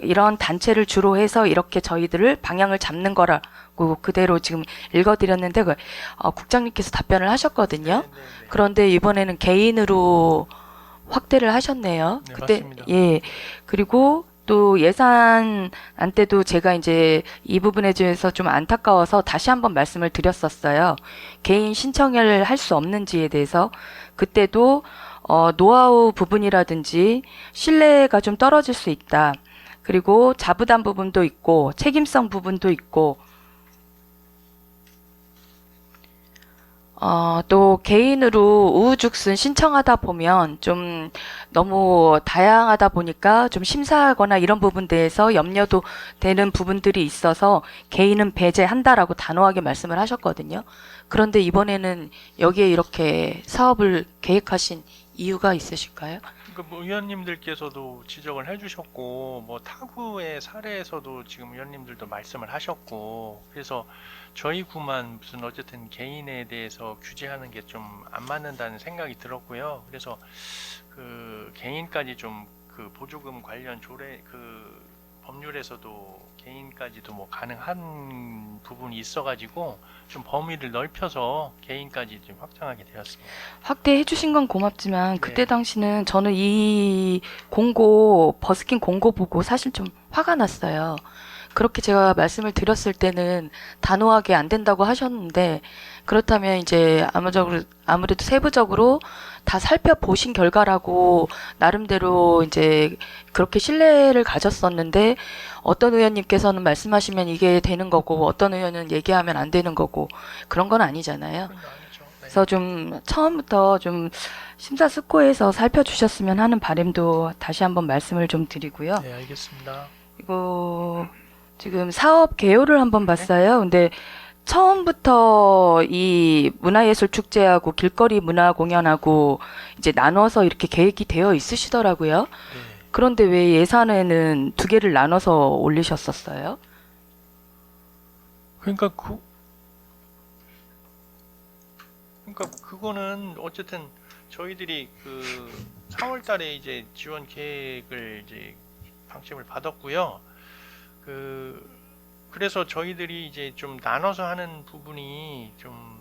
Speaker 3: 이런 단체를 주로 해서 이렇게 저희들을 방향을 잡는 거라고 그대로 지금 읽어드렸는데 국장님께서 답변을 하셨거든요. 그런데 이번에는 개인으로 확대를 하셨네요.
Speaker 7: 네,
Speaker 3: 그때
Speaker 7: 맞습니다.
Speaker 3: 예 그리고 또 예산안 때도 제가 이제 이 부분에 대해서 좀 안타까워서 다시 한번 말씀을 드렸었어요. 개인 신청을 할 수 없는지에 대해서 그때도 노하우 부분이라든지 신뢰가 좀 떨어질 수 있다. 그리고 자부담 부분도 있고 책임성 부분도 있고 또 개인으로 우후죽순 신청하다 보면 좀 너무 다양하다 보니까 좀 심사하거나 이런 부분들에서 염려도 되는 부분들이 있어서 개인은 배제한다라고 단호하게 말씀을 하셨거든요. 그런데 이번에는 여기에 이렇게 사업을 계획하신 이유가 있으실까요?
Speaker 7: 의원님들께서도 지적을 해주셨고 타구의 사례에서도 지금 의원님들도 말씀을 하셨고 그래서 저희 구만 무슨 어쨌든 개인에 대해서 규제하는 게 좀 안 맞는다는 생각이 들었고요. 그래서 그 개인까지 좀 그 보조금 관련 그 법률에서도 개인까지도 가능한 부분이 있어가지고 좀 범위를 넓혀서 개인까지 좀 확장하게 되었습니다.
Speaker 3: 확대해 주신 건 고맙지만 그때
Speaker 7: 네.
Speaker 3: 당시는 저는 이 버스킹 공고 보고 사실 좀 화가 났어요. 그렇게 제가 말씀을 드렸을 때는 단호하게 안 된다고 하셨는데 그렇다면 이제 아무래도 세부적으로 다 살펴보신 결과라고 나름대로 이제 그렇게 신뢰를 가졌었는데 어떤 의원님께서는 말씀하시면 이게 되는 거고 어떤 의원은 얘기하면 안 되는 거고 그런 건 아니잖아요.
Speaker 7: 그건 아니죠. 네.
Speaker 3: 그래서 좀 처음부터 좀 심사숙고해서 살펴주셨으면 하는 바람도 다시 한번 말씀을 좀 드리고요.
Speaker 7: 네, 알겠습니다.
Speaker 3: 이거 지금 사업 개요를 한번 봤어요. 근데 처음부터 이 문화예술 축제하고 길거리 문화 공연하고 이제 나눠서 이렇게 계획이 되어 있으시더라고요.
Speaker 7: 네.
Speaker 3: 그런데 왜 예산에는 두 개를 나눠서 올리셨었어요?
Speaker 7: 그러니까 그거는 어쨌든 저희들이 그 4월 달에 이제 지원 계획을 이제 방침을 받았고요. 그래서 저희들이 이제 좀 나눠서 하는 부분이 좀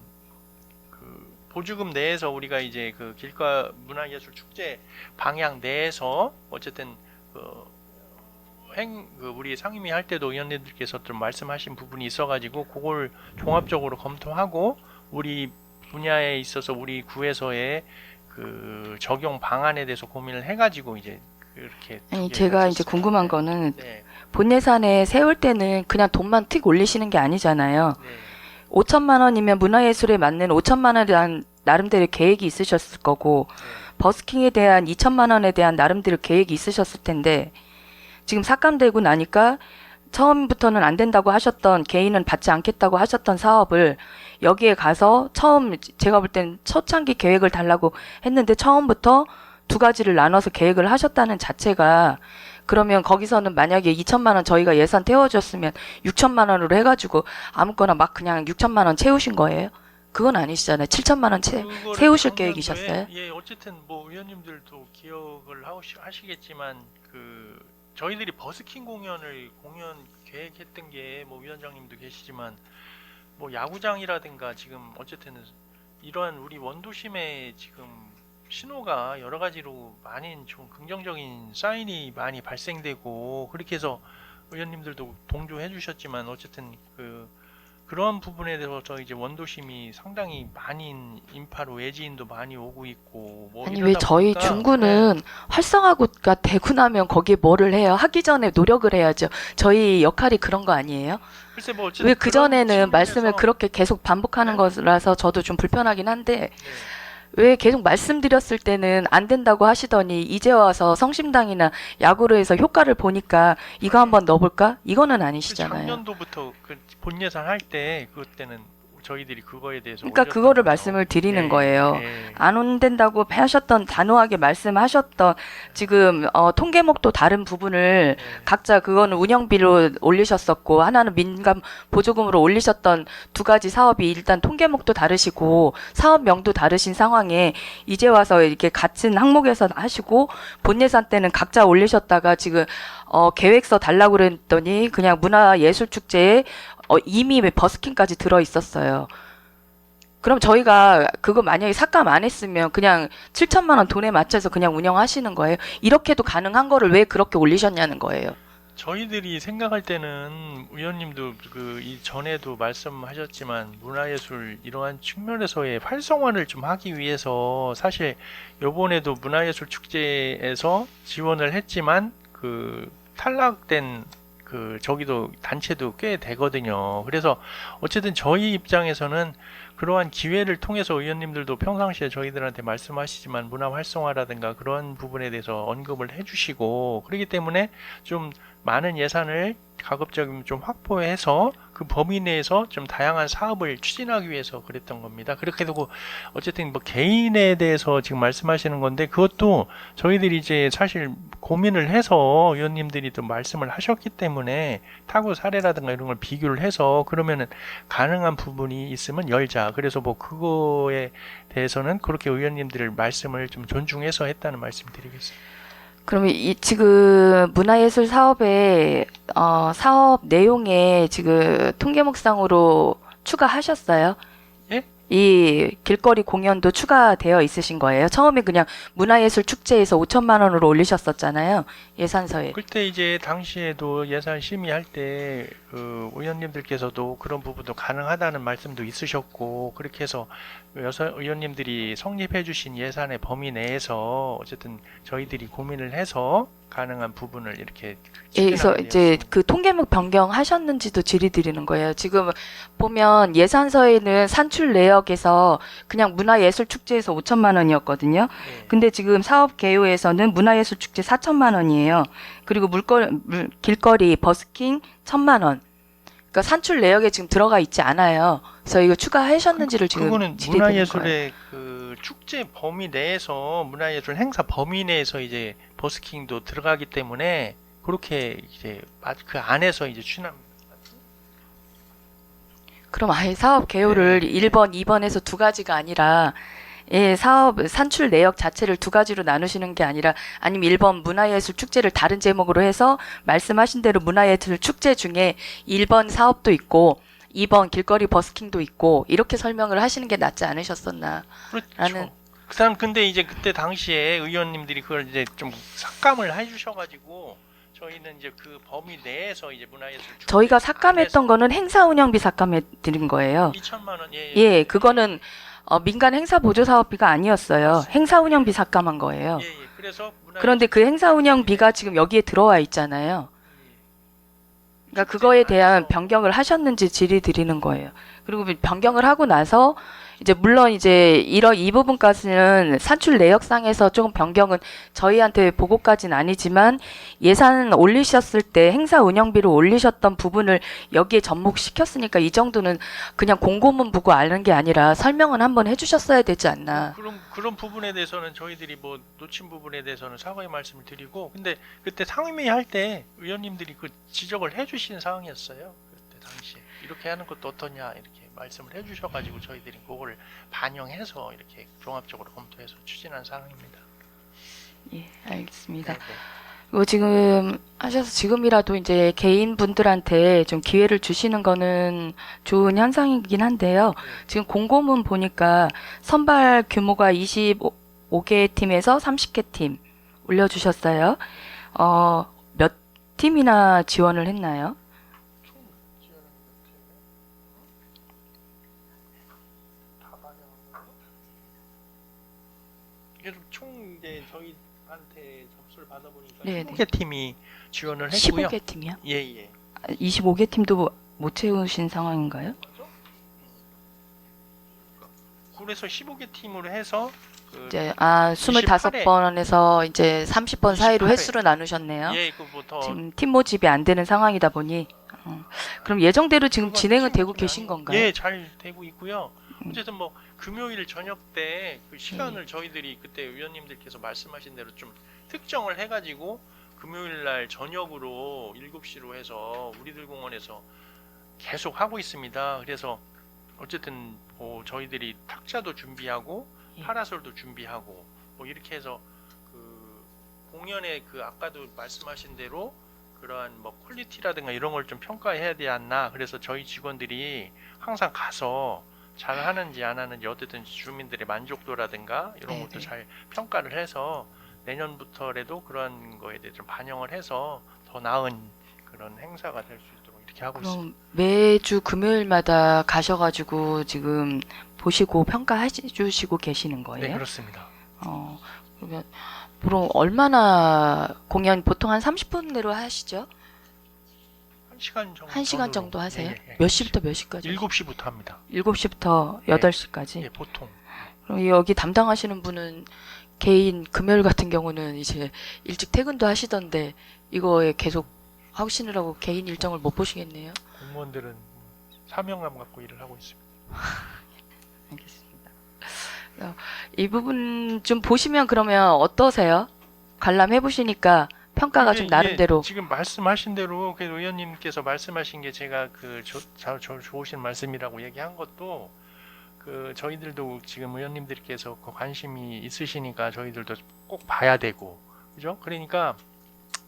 Speaker 7: 보조금 내에서 우리가 이제 그 길가 문화예술 축제 방향 내에서 어쨌든 우리 상임위 할 때도 의원님들께서 좀 말씀하신 부분이 있어가지고 그걸 종합적으로 검토하고 우리 분야에 있어서 우리 구에서의 그 적용 방안에 대해서 고민을 해가지고 이제 그렇게
Speaker 3: 아니 제가 이제 궁금한 거는
Speaker 7: 네,
Speaker 3: 본 예산에 세울 때는 그냥 돈만 틱 올리시는 게 아니잖아요.
Speaker 7: 네,
Speaker 3: 5천만 원이면 문화예술에 맞는 5천만 원에 대한 나름대로 계획이 있으셨을 거고 버스킹에 대한 2천만 원에 대한 나름대로 계획이 있으셨을 텐데 지금 삭감되고 나니까 처음부터는 안 된다고 하셨던 개인은 받지 않겠다고 하셨던 사업을 여기에 가서 처음 제가 볼 땐 초창기 계획을 달라고 했는데 처음부터 두 가지를 나눠서 계획을 하셨다는 자체가 그러면 거기서는 만약에 2천만 원 저희가 예산 태워줬으면 6천만 원으로 해가지고 아무거나 막 그냥 6천만 원 채우신 거예요? 그건 아니시잖아요. 7천만 원
Speaker 7: 그거를
Speaker 3: 세우실
Speaker 7: 작년도에,
Speaker 3: 계획이셨어요?
Speaker 7: 예, 어쨌든 뭐 의원님들도 기억을 하시겠지만 그 저희들이 버스킹 공연 계획했던 게 뭐 위원장님도 계시지만 뭐 야구장이라든가 지금 어쨌든 이러한 우리 원도심에 지금 신호가 여러 가지로 많이 좀 긍정적인 사인이 많이 발생되고 그렇게 해서 의원님들도 동조해 주셨지만 어쨌든 그러한 부분에 대해서 이제 원도심이 상당히 많은 인파로 외지인도 많이 오고 있고 뭐
Speaker 3: 아니 왜
Speaker 7: 이러다
Speaker 3: 저희
Speaker 7: 보니까,
Speaker 3: 중구는
Speaker 7: 네,
Speaker 3: 활성화가 되고 나면 거기에 뭐를 해요? 하기 전에 노력을 해야죠. 저희 역할이 그런 거 아니에요?
Speaker 7: 글쎄 뭐 어쨌든
Speaker 3: 왜
Speaker 7: 그런
Speaker 3: 그전에는 말씀을
Speaker 7: 측면에서-
Speaker 3: 그렇게 계속 반복하는
Speaker 7: 네.
Speaker 3: 거라서 저도 좀 불편하긴 한데
Speaker 7: 네.
Speaker 3: 왜 계속 말씀드렸을 때는 안 된다고 하시더니 이제 와서 성심당이나 야구로 해서 효과를 보니까 이거 한번 넣어볼까? 이거는
Speaker 7: 그
Speaker 3: 아니시잖아요.
Speaker 7: 작년도부터 그 본 예산 할 때 그때는 저희들이 그거에 대해서
Speaker 3: 그러니까
Speaker 7: 올렸던
Speaker 3: 그거를
Speaker 7: 거죠.
Speaker 3: 말씀을 드리는
Speaker 7: 예,
Speaker 3: 거예요.
Speaker 7: 예.
Speaker 3: 안 온다고 하셨던 단호하게 말씀하셨던 지금 통계목도 다른 부분을
Speaker 7: 예.
Speaker 3: 각자 그거는 운영비로 올리셨었고 하나는 민간 보조금으로 올리셨던 두 가지 사업이 일단 통계목도 다르시고 사업명도 다르신 상황에 이제 와서 이렇게 같은 항목에서 하시고 본 예산 때는 각자 올리셨다가 지금 계획서 달라고 그랬더니 그냥 문화예술축제에 이미 버스킹까지 들어 있었어요. 그럼 저희가 그거 만약에 삭감 안 했으면 그냥 7천만 원 돈에 맞춰서 그냥 운영하시는 거예요. 이렇게도 가능한 거를 왜 그렇게 올리셨냐는 거예요.
Speaker 7: 저희들이 생각할 때는 의원님도 이 전에도 말씀하셨지만 문화예술 이러한 측면에서의 활성화를 좀 하기 위해서 사실 요번에도 문화예술 축제에서 지원을 했지만 탈락된 저기도 단체도 꽤 되거든요. 그래서 어쨌든 저희 입장에서는 그러한 기회를 통해서 의원님들도 평상시에 저희들한테 말씀하시지만 문화 활성화라든가 그런 부분에 대해서 언급을 해주시고 그렇기 때문에 좀 많은 예산을 가급적이면 좀 확보해서 그 범위 내에서 좀 다양한 사업을 추진하기 위해서 그랬던 겁니다. 그렇게 되고 어쨌든 뭐 개인에 대해서 지금 말씀하시는 건데 그것도 저희들이 이제 사실 고민을 해서 의원님들이 또 말씀을 하셨기 때문에 타구 사례라든가 이런 걸 비교를 해서 그러면은 가능한 부분이 있으면 열자. 그래서 뭐 그거에 대해서는 그렇게 의원님들의 말씀을 좀 존중해서 했다는 말씀 드리겠습니다.
Speaker 3: 그러면 지금 문화예술 사업의 사업 내용에 지금 통계목상으로 추가하셨어요?
Speaker 7: 예?
Speaker 3: 이 길거리 공연도 추가되어 있으신 거예요? 처음에 그냥 문화예술 축제에서 5천만 원으로 올리셨었잖아요. 예산서에.
Speaker 7: 그때 이제 당시에도 예산 심의할 때 의원님들께서도 그런 부분도 가능하다는 말씀도 있으셨고 그렇게 해서 의원님들이 성립해 주신 예산의 범위 내에서 어쨌든 저희들이 고민을 해서 가능한 부분을 이렇게
Speaker 3: 예, 그래서
Speaker 7: 추진하게
Speaker 3: 이제
Speaker 7: 되었습니다.
Speaker 3: 그 통계목 변경하셨는지도 질의드리는 거예요. 지금 보면 예산서에는 산출 내역에서 그냥 문화예술축제에서 5천만 원이었거든요.
Speaker 7: 네.
Speaker 3: 근데 지금 사업 개요에서는 문화예술축제 4천만 원이에요. 그리고 길거리 버스킹 1천만 원. 그러니까 산출 내역에 지금 들어가 있지 않아요. 그래서 이거 추가하셨는지를 지금
Speaker 7: 그거는
Speaker 3: 질의드리는 거예요.
Speaker 7: 문화예술의 그 축제 범위 내에서 문화예술 행사 범위 내에서 이제 버스킹도 들어가기 때문에 그렇게 이제 그 안에서 이제 추진합니다.
Speaker 3: 그럼 아예 사업 개요를 1번, 2번에서 두 가지가 아니라 사업 산출 내역 자체를 두 가지로 나누시는 게 아니라 아니면 1번 문화예술 축제를 다른 제목으로 해서 말씀하신 대로 문화예술 축제 중에 1번 사업도 있고 2번 길거리 버스킹도 있고 이렇게 설명을 하시는 게 낫지 않으셨었나.
Speaker 7: 그렇죠.
Speaker 3: 라는-
Speaker 7: 그다음 근데 이제 그때 당시에 의원님들이 그걸 이제 좀 삭감을 해주셔가지고 저희는 이제 그 범위 내에서 이제 문화예술
Speaker 3: 저희가 삭감했던 거는 행사 운영비 삭감해 드린 거예요.
Speaker 7: 2천만 원
Speaker 3: 예, 그거는 민간 행사 보조 사업비가 아니었어요. 행사 운영비 삭감한 거예요.
Speaker 7: 예. 그래서
Speaker 3: 그런데 그 행사 운영비가 지금 여기에 들어와 있잖아요. 그러니까 그거에 대한 변경을 하셨는지 질의 드리는 거예요. 그리고 변경을 하고 나서 이제 물론 이제 이 부분까지는 산출 내역상에서 조금 변경은 저희한테 보고까지는 아니지만 예산 올리셨을 때 행사 운영비를 올리셨던 부분을 여기에 접목시켰으니까 이 정도는 그냥 공고문 보고 아는 게 아니라 설명은 한번 해주셨어야 되지 않나.
Speaker 7: 그런 부분에 대해서는 저희들이 뭐 놓친 부분에 대해서는 사과의 말씀을 드리고 근데 그때 상임위 할 때 의원님들이 그 지적을 해주신 상황이었어요. 그때 당시에 이렇게 하는 것도 어떠냐 이렇게 말씀을 해주셔가지고 저희들이 그거를 반영해서 이렇게 종합적으로 검토해서 추진한 사항입니다.
Speaker 3: 예, 알겠습니다.
Speaker 7: 네.
Speaker 3: 그리고 지금 하셔서 지금이라도 이제 개인 분들한테 좀 기회를 주시는 거는 좋은 현상이긴 한데요. 지금 공고문 보니까 선발 규모가 25개 팀에서 30개 팀 올려주셨어요. 몇 팀이나 지원을 했나요?
Speaker 7: 그래서 총 이제 저희한테 접수를 받아보니까
Speaker 3: 네,
Speaker 7: 20개 팀이 지원을 했고요.
Speaker 3: 15개 팀이요?
Speaker 7: 예.
Speaker 3: 25개 팀도 못 채우신 상황인가요?
Speaker 7: 그래서 15개 팀으로 해서 그
Speaker 3: 이제 25번에서 이제 30번 사이로
Speaker 7: 28회.
Speaker 3: 횟수를 나누셨네요.
Speaker 7: 예, 그부터
Speaker 3: 지금 팀 모집이 안 되는 상황이다 보니 그럼 예정대로 지금
Speaker 7: 그건
Speaker 3: 진행은 되고
Speaker 7: 팀
Speaker 3: 계신 건가요?
Speaker 7: 예, 잘 되고 있고요. 어쨌든 뭐 금요일 저녁 때 그 시간을 저희들이 그때 위원님들께서 말씀하신 대로 좀 특정을 해가지고 금요일 날 저녁으로 7시로 해서 우리들 공원에서 계속 하고 있습니다. 그래서 어쨌든 뭐 저희들이 탁자도 준비하고
Speaker 3: 예.
Speaker 7: 파라솔도 준비하고 뭐 이렇게 해서 그 공연의 그 아까도 말씀하신 대로 그러한 뭐 퀄리티라든가 이런 걸 좀 평가해야 되지 않나. 그래서 저희 직원들이 항상 가서 잘 하는지 안 하는지 어쨌든 주민들의 만족도라든가 이런
Speaker 3: 네,
Speaker 7: 것도
Speaker 3: 네.
Speaker 7: 잘 평가를 해서 내년부터라도 그런 거에 대해 좀 반영을 해서 더 나은 그런 행사가 될 수 있도록 이렇게 하고 있습니다.
Speaker 3: 그럼 매주 금요일마다 가셔가지고 지금 보시고 평가해 주시고 계시는 거예요?
Speaker 7: 네, 그렇습니다.
Speaker 3: 그러면 보통 얼마나 공연 보통 한 30분 내로 하시죠?
Speaker 7: 1시간 정도.
Speaker 3: 1시간 정도 하세요?
Speaker 7: 예.
Speaker 3: 몇 시부터 몇 시까지?
Speaker 7: 7시부터 합니다.
Speaker 3: 7시부터
Speaker 7: 예.
Speaker 3: 8시까지?
Speaker 7: 예, 보통.
Speaker 3: 그럼 여기 담당하시는 분은 개인 금요일 같은 경우는 이제 일찍 퇴근도 하시던데 이거에 계속 하시느라고 개인 일정을 못 보시겠네요.
Speaker 7: 공무원들은 사명감 갖고 일을 하고 있습니다.
Speaker 3: 알겠습니다. 이 부분 좀 보시면 그러면 어떠세요? 관람해 보시니까 평가가 좀 나름대로
Speaker 7: 지금 말씀하신 대로 그 의원님께서 말씀하신 게 제가 그 좋으신 말씀이라고 얘기한 것도 그 저희들도 지금 의원님들께서 그 관심이 있으시니까 저희들도 꼭 봐야 되고 그죠? 그러니까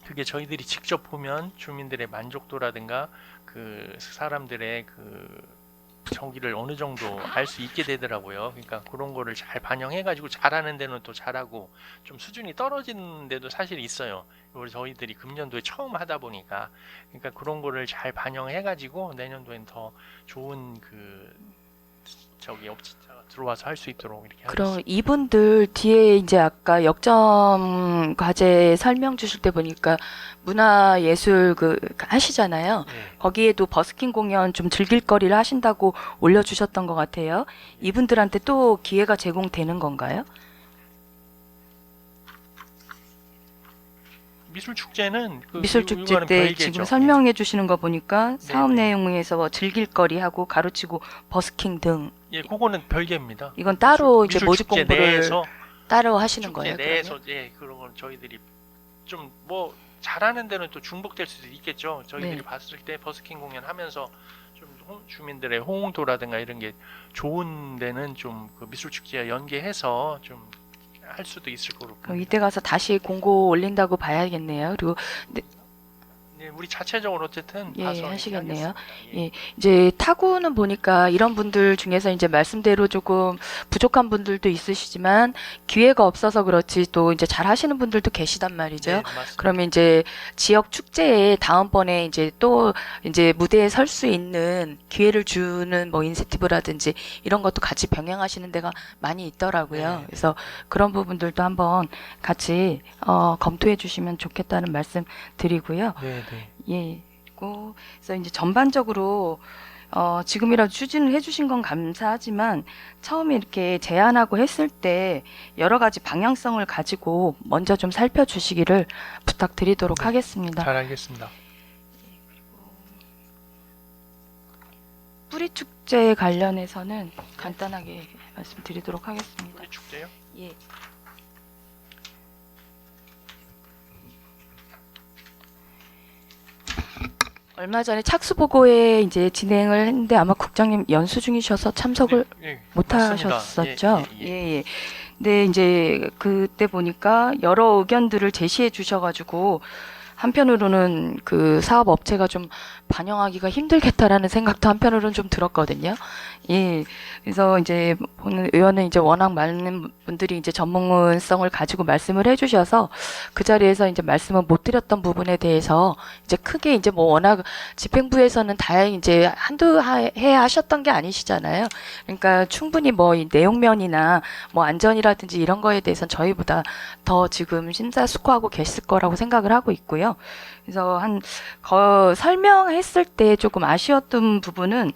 Speaker 7: 그게 저희들이 직접 보면 주민들의 만족도라든가 그 사람들의 그 정기를 어느 정도 알 수 있게 되더라고요. 그러니까 그런 거를 잘 반영해가지고 잘하는 데는 또 잘하고 좀 수준이 떨어지는 데도 사실 있어요. 우리 저희들이 금년도에 처음 하다 보니까 그러니까 그런 거를 잘 반영해가지고 내년도엔 더 좋은 그 저기 업체가 들어와서 할 수 있도록 이렇게
Speaker 3: 그럼
Speaker 7: 하겠습니다.
Speaker 3: 이분들 뒤에 이제 아까 역점 과제 설명 주실 때 보니까 문화예술 그 하시잖아요.
Speaker 7: 네.
Speaker 3: 거기에도 버스킹 공연 좀 즐길 거리를 하신다고 올려주셨던 것 같아요. 이분들한테 또 기회가 제공되는 건가요?
Speaker 7: 미술 축제는 그
Speaker 3: 미술 축제
Speaker 7: 이거는
Speaker 3: 때
Speaker 7: 별개죠.
Speaker 3: 지금 설명해 주시는 거 보니까 사업
Speaker 7: 네.
Speaker 3: 내용에서 뭐 즐길 거리하고 가로치고 버스킹 등
Speaker 7: 예, 그거는 별개입니다.
Speaker 3: 이건 따로 이제
Speaker 7: 미술
Speaker 3: 모집
Speaker 7: 축제
Speaker 3: 공부를
Speaker 7: 내에서
Speaker 3: 따로 하시는
Speaker 7: 축제
Speaker 3: 거예요.
Speaker 7: 내에서
Speaker 3: 그러면?
Speaker 7: 예 그런 건 저희들이 좀 뭐 잘하는 데는 또 중복될 수도 있겠죠. 저희들이
Speaker 3: 네.
Speaker 7: 봤을 때 버스킹 공연하면서 좀 주민들의 호응도라든가 이런 게 좋은 데는 좀 그 미술 축제와 연계해서 좀 할 수도 있을 거로
Speaker 3: 그럼
Speaker 7: 봅니다.
Speaker 3: 이때 가서 다시 공고 올린다고 봐야겠네요. 그리고
Speaker 7: 네, 예, 우리 자체적으로 어쨌든
Speaker 3: 예,
Speaker 7: 봐서
Speaker 3: 하시겠네요.
Speaker 7: 얘기하겠습니다.
Speaker 3: 예, 이제 타구는 보니까 이런 분들 중에서 이제 말씀대로 조금 부족한 분들도 있으시지만 기회가 없어서 그렇지 또 이제 잘 하시는 분들도 계시단 말이죠.
Speaker 7: 네, 맞습니다.
Speaker 3: 그러면 이제 지역 축제에 다음번에 이제 또 이제 무대에 설 수 있는 기회를 주는 뭐 인센티브라든지 이런 것도 같이 병행하시는 데가 많이 있더라고요.
Speaker 7: 네.
Speaker 3: 그래서 그런 부분들도 한번 같이 검토해 주시면 좋겠다는 말씀 드리고요.
Speaker 7: 네, 네.
Speaker 3: 예. 그리고 그래서 이제 전반적으로 지금이라도 추진을 해주신 건 감사하지만 처음에 이렇게 제안하고 했을 때 여러 가지 방향성을 가지고 먼저 좀 살펴주시기를 부탁드리도록
Speaker 7: 네.
Speaker 3: 하겠습니다.
Speaker 7: 잘 알겠습니다.
Speaker 3: 뿌리 축제 관련해서는 간단하게 말씀드리도록 하겠습니다.
Speaker 7: 우리 축제요?
Speaker 3: 예. 얼마 전에 착수보고회 이제 진행을 했는데 아마 국장님 연수 중이셔서 참석을
Speaker 7: 네, 예,
Speaker 3: 못
Speaker 7: 맞습니다.
Speaker 3: 하셨었죠?
Speaker 7: 예, 예, 예.
Speaker 3: 예, 예. 근데 이제 그때 보니까 여러 의견들을 제시해 주셔가지고 한편으로는 그 사업 업체가 좀 반영하기가 힘들겠다라는 생각도 한편으로는 좀 들었거든요. 예. 그래서 이제 오늘 의원은 이제 워낙 많은 분들이 이제 전문성을 가지고 말씀을 해주셔서 그 자리에서 이제 말씀을 못 드렸던 부분에 대해서 이제 크게 이제 뭐 워낙 집행부에서는 다행히 이제 한두 해 하셨던 게 아니시잖아요. 그러니까 충분히 뭐 이 내용면이나 뭐 안전이라든지 이런 거에 대해서는 저희보다 더 지금 심사숙고하고 계실 거라고 생각을 하고 있고요. 그래서 설명했을 때 조금 아쉬웠던 부분은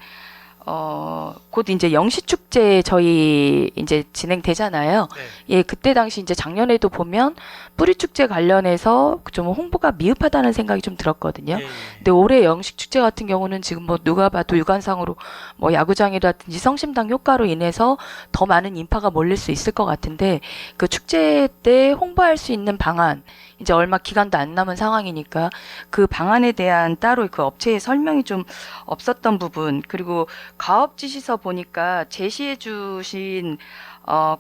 Speaker 3: 곧 이제 영시축제 저희 이제 진행되잖아요.
Speaker 7: 네.
Speaker 3: 예, 그때 당시 이제 작년에도 보면 뿌리축제 관련해서 좀 홍보가 미흡하다는 생각이 좀 들었거든요.
Speaker 7: 예, 예.
Speaker 3: 근데 올해 영식축제 같은 경우는 지금 뭐 누가 봐도 유관상으로 뭐 야구장이라든지 성심당 효과로 인해서 더 많은 인파가 몰릴 수 있을 것 같은데 그 축제 때 홍보할 수 있는 방안 이제 얼마 기간도 안 남은 상황이니까 그 방안에 대한 따로 그 업체의 설명이 좀 없었던 부분 그리고 가업 지시서 보니까 제시해 주신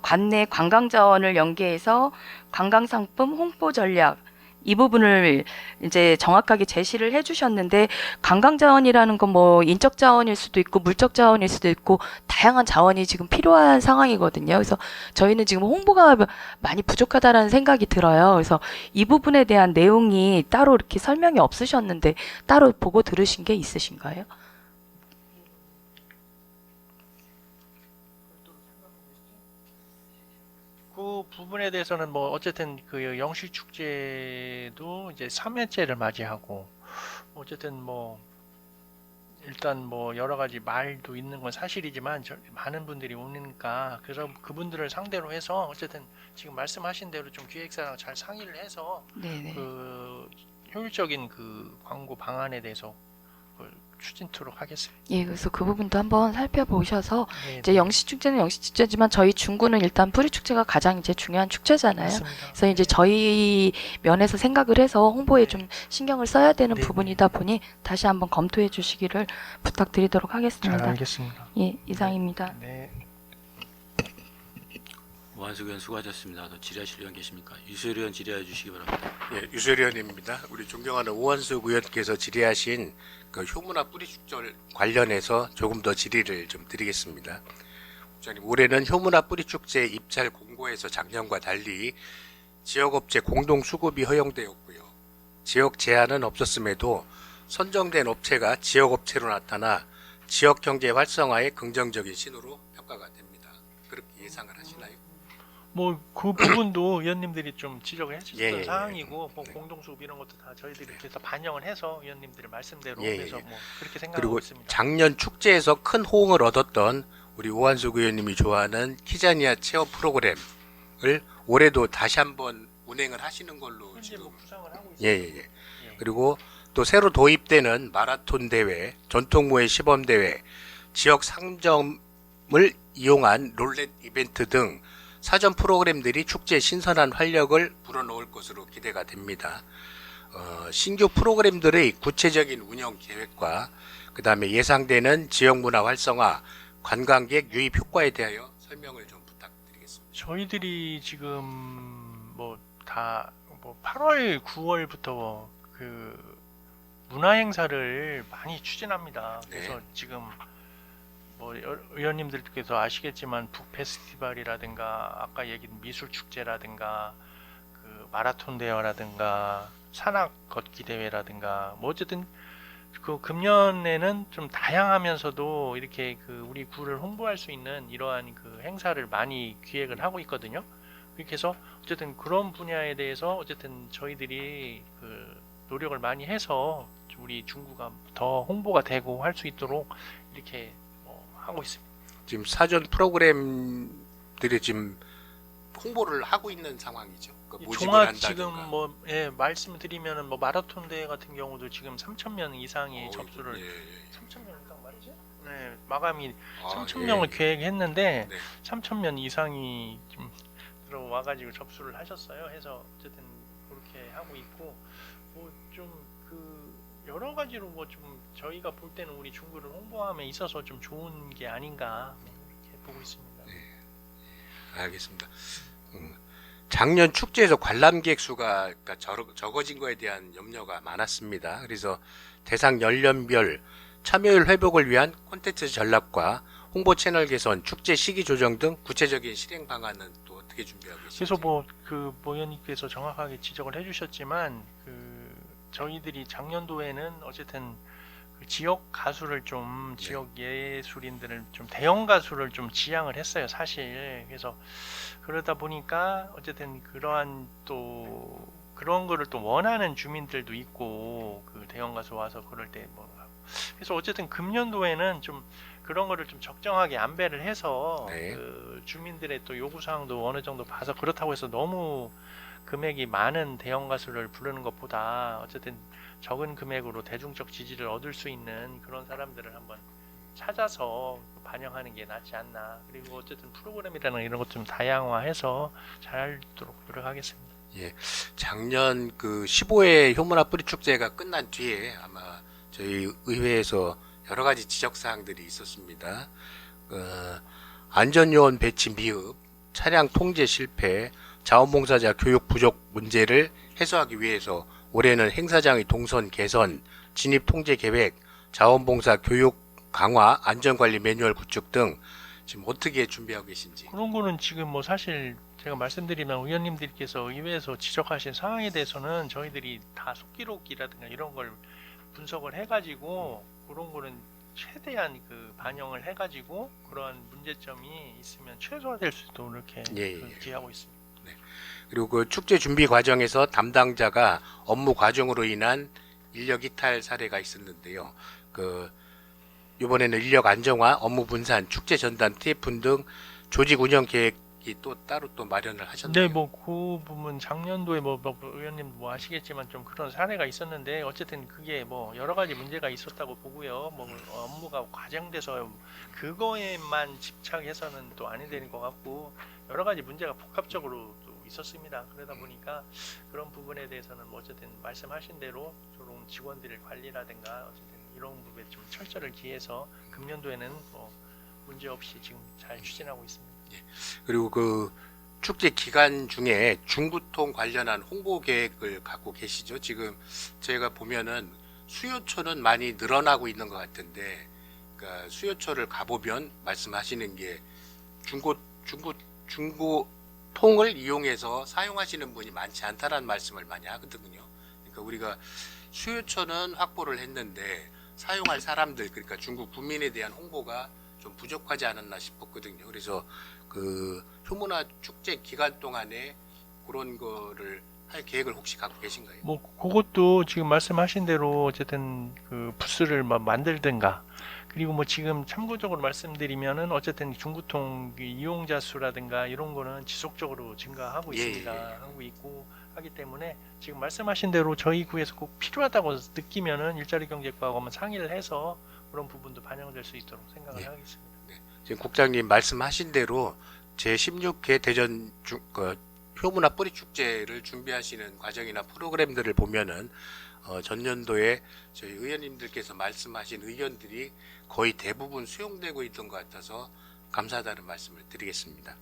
Speaker 3: 관내 관광 자원을 연계해서 관광 상품 홍보 전략 이 부분을 이제 정확하게 제시를 해주셨는데 관광 자원이라는 건 뭐 인적 자원일 수도 있고 물적 자원일 수도 있고 다양한 자원이 지금 필요한 상황이거든요. 그래서 저희는 지금 홍보가 많이 부족하다라는 생각이 들어요. 그래서 이 부분에 대한 내용이 따로 이렇게 설명이 없으셨는데 따로 보고 들으신 게 있으신가요?
Speaker 7: 그 부분에 대해서는 뭐 어쨌든 그 영시 축제도 이제 3회째를 맞이하고 어쨌든 뭐 일단 뭐 여러 가지 말도 있는 건 사실이지만 많은 분들이 오니까 그래서 그분들을 상대로 해서 어쨌든 지금 말씀하신 대로 좀 기획사랑 잘 상의를 해서
Speaker 3: 네네.
Speaker 7: 그 효율적인 그 광고 방안에 대해서 그걸 추진토록 하겠습니다.
Speaker 3: 예, 그래서 그 부분도 한번 살펴보셔서
Speaker 7: 네,
Speaker 3: 이제 영시축제는 영시축제지만 저희 중구는 일단 뿌리축제가 가장 이제 중요한 축제잖아요.
Speaker 7: 맞습니다.
Speaker 3: 그래서 이제 저희 면에서 생각을 해서 홍보에
Speaker 7: 네.
Speaker 3: 좀 신경을 써야 되는
Speaker 7: 네,
Speaker 3: 부분이다 보니 다시 한번 검토해 주시기를 부탁드리도록
Speaker 7: 잘
Speaker 3: 하겠습니다.
Speaker 7: 알겠습니다.
Speaker 3: 예, 이상입니다.
Speaker 7: 네.
Speaker 1: 오한수 의원 수고하셨습니다. 더 질의하실 의원 계십니까? 유수열 의원 질의해 주시기 바랍니다.
Speaker 4: 예, 유소열 의원입니다. 우리 존경하는 오한숙 의원께서 질의하신 그 효문화 뿌리축제 관련해서 조금 더 질의를 좀 드리겠습니다. 국장님, 올해는 효문화 뿌리축제 입찰 공고에서 작년과 달리 지역업체 공동 수급이 허용되었고요. 지역 제한은 없었음에도 선정된 업체가 지역업체로 나타나 지역경제 활성화에 긍정적인 신호로 평가가 됩니다. 그렇게 예상을 하시나요?
Speaker 7: 뭐 그 부분도 의원님들이 좀 지적을 해주셨던
Speaker 4: 예, 예, 예.
Speaker 7: 사항이고 뭐
Speaker 4: 네.
Speaker 7: 공동수급 이런 것도 다 저희들이 이렇게 해서 반영을 해서 의원님들의 말씀대로
Speaker 4: 예, 예,
Speaker 7: 해서
Speaker 4: 예.
Speaker 7: 뭐 그렇게 생각하고
Speaker 4: 그리고
Speaker 7: 있습니다.
Speaker 4: 작년 축제에서 큰 호응을 얻었던 우리 오한숙 의원님이 좋아하는 키자니아 체험 프로그램을 올해도 다시 한번 운행을 하시는 걸로
Speaker 7: 현재
Speaker 4: 지금
Speaker 7: 뭐 구상을 하고 있습니다.
Speaker 4: 예예예.
Speaker 7: 예.
Speaker 4: 그리고 또 새로 도입되는 마라톤 대회, 전통무예 시범 대회, 지역 상점을 이용한 롤렛 이벤트 등 사전 프로그램들이 축제에 신선한 활력을 불어넣을 것으로 기대가 됩니다. 신규 프로그램들의 구체적인 운영 계획과 그 다음에 예상되는 지역문화 활성화, 관광객 유입 효과에 대하여 설명을 좀 부탁드리겠습니다.
Speaker 7: 저희들이 지금 뭐 다 뭐 8월, 9월부터 그 문화 행사를 많이 추진합니다. 그래서
Speaker 4: 네.
Speaker 7: 지금 뭐 의원님들께서 아시겠지만 북 페스티벌이라든가 아까 얘기한 미술 축제라든가 그 마라톤 대회라든가 산악 걷기 대회라든가 뭐 어쨌든 그 금년에는 좀 다양하면서도 이렇게 그 우리 구를 홍보할 수 있는 이러한 그 행사를 많이 기획을 하고 있거든요. 그렇게 해서 어쨌든 그런 분야에 대해서 어쨌든 저희들이 그 노력을 많이 해서 우리 중구가 더 홍보가 되고 할 수 있도록 이렇게 하고 있습니다.
Speaker 4: 지금 사전 프로그램들이 지금 홍보를 하고 있는 상황이죠. 그러니까 모집을
Speaker 7: 종합
Speaker 4: 한다든가.
Speaker 7: 지금 뭐 말씀드리면은 뭐 마라톤 대회 같은 경우도 지금 3,000명 이상이 접수를
Speaker 4: 예, 예.
Speaker 7: 3,000명 딱 말이지? 네, 마감이
Speaker 4: 아,
Speaker 7: 3,000명을
Speaker 4: 예.
Speaker 7: 계획했는데
Speaker 4: 네.
Speaker 7: 3,000명 이상이 좀 들어와가지고 접수를 하셨어요. 해서 어쨌든 그렇게 하고 있고 뭐 좀 그 여러 가지로 뭐 좀 저희가 볼 때는 우리 중구를 홍보함에 있어서 좀 좋은 게 아닌가 이렇게 보고 있습니다.
Speaker 4: 알겠습니다. 작년 축제에서 관람객 수가 그러니까 적어진 거에 대한 염려가 많았습니다. 그래서 대상 연령별 참여율 회복을 위한 콘텐츠 전략과 홍보 채널 개선, 축제 시기 조정 등 구체적인 실행 방안은 또 어떻게 준비하고 계신지.
Speaker 7: 그래서 뭐 그 의원님께서 정확하게 지적을 해주셨지만 그 저희들이 작년도에는 어쨌든 그 지역 가수를 좀 지역 예술인들을 좀 대형 가수를 좀 지향을 했어요 사실. 그래서 그러다 보니까 어쨌든 그러한 또 그런 거를 또 원하는 주민들도 있고 그 대형 가수 와서 그럴 때 뭐 그래서 어쨌든 금년도에는 좀 그런 거를 좀 적정하게 안배를 해서
Speaker 4: 네.
Speaker 7: 그 주민들의 또 요구 사항도 어느 정도 봐서 그렇다고 해서 너무 금액이 많은 대형 가수를 부르는 것보다 어쨌든 적은 금액으로 대중적 지지를 얻을 수 있는 그런 사람들을 한번 찾아서 반영하는 게 낫지 않나. 그리고 어쨌든 프로그램이라는 이런 것 좀 다양화해서 잘하도록 노력하겠습니다.
Speaker 4: 작년 그 15회 효문화 뿌리 축제가 끝난 뒤에 아마 저희 의회에서 여러 가지 지적 사항들이 있었습니다. 안전요원 배치 미흡, 차량 통제 실패, 자원봉사자 교육 부족 문제를 해소하기 위해서 올해는 행사장의 동선 개선, 진입 통제 계획, 자원봉사 교육 강화, 안전관리 매뉴얼 구축 등 지금 어떻게 준비하고 계신지.
Speaker 7: 그런 거는 지금 뭐 사실 제가 말씀드리면 의원님들께서 의회에서 지적하신 사항에 대해서는 저희들이 다 속기록이라든가 이런 걸 분석을 해가지고 그런 거는 최대한 그 반영을 해가지고 그러한 문제점이 있으면 최소화될 수 있도록 이렇게 기하고 있습니다.
Speaker 4: 그리고 그 축제 준비 과정에서 담당자가 업무 과정으로 인한 인력 이탈 사례가 있었는데요. 그 이번에는 인력 안정화, 업무 분산, 축제 전담 TF 등 조직 운영 계획이 또 따로 또 마련을 하셨나요?
Speaker 7: 네, 뭐 그 부분 작년도에 뭐 의원님 뭐 아시겠지만 좀 그런 사례가 있었는데 어쨌든 그게 뭐 여러 가지 문제가 있었다고 보고요. 뭐 업무가 과장돼서 그거에만 집착해서는 또 아니 되는 것 같고 여러 가지 문제가 복합적으로 또 있었습니다. 그러다 보니까 그런 부분에 대해서는 뭐 어쨌든 말씀하신 대로 저런 직원들의 관리라든가 어쨌든 이런 부분에 좀 철저를 기해서 금년도에는 뭐 문제 없이 지금 잘 추진하고 있습니다.
Speaker 4: 그리고 그 축제 기간 중에 중구통 관련한 홍보 계획을 갖고 계시죠? 지금 저희가 보면은 수요처는 많이 늘어나고 있는 것 같은데, 그러니까 수요처를 가보면 말씀하시는 게 중구통을 이용해서 사용하시는 분이 많지 않다라는 말씀을 많이 하거든요. 그러니까 우리가 수요처는 확보를 했는데 사용할 사람들, 그러니까 중국 국민에 대한 홍보가 좀 부족하지 않았나 싶었거든요. 그래서 그 효문화 축제 기간 동안에 그런 거를 할 계획을 혹시 갖고 계신가요?
Speaker 7: 뭐 그것도 지금 말씀하신 대로 어쨌든 그 부스를 만들든가 그리고 뭐 지금 참고적으로 말씀드리면은 어쨌든 중구통 이용자 수라든가 이런 거는 지속적으로 증가하고 있습니다. 하고 있고 하기 때문에 지금 말씀하신 대로 저희 구에서 꼭 필요하다고 느끼면은 일자리 경제과하고 한번 상의를 해서 그런 부분도 반영될 수 있도록 생각을 하겠습니다.
Speaker 4: 지금 국장님 말씀하신 대로 제16회 대전 효문화 뿌리 축제를 준비하시는 과정이나 프로그램들을 보면은 전년도에 저희 의원님들께서 말씀하신 의견들이 거의 대부분 수용되고 있던 것 같아서 감사하다는 말씀을 드리겠습니다.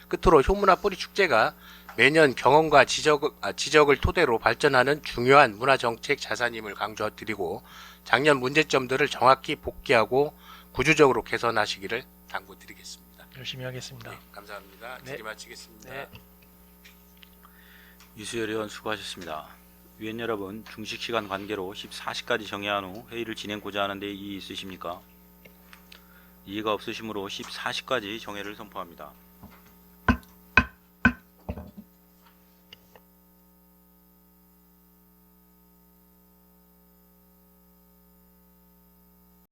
Speaker 4: 끝으로 효문화 뿌리 축제가 매년 경험과 지적을 토대로 발전하는 중요한 문화정책 자산임을 강조드리고 작년 문제점들을 정확히 복귀하고 구조적으로 개선하시기를 당부드리겠습니다.
Speaker 7: 열심히 하겠습니다.
Speaker 4: 네, 감사합니다.
Speaker 7: 네.
Speaker 4: 질의 마치겠습니다.
Speaker 7: 네.
Speaker 1: 유수열 의원 수고하셨습니다. 위원 여러분, 중식 시간 관계로 14시까지 정해한 후 회의를 진행고자 하는데 이의 있으십니까? 이의가 없으시므로 14시까지 정회를 선포합니다.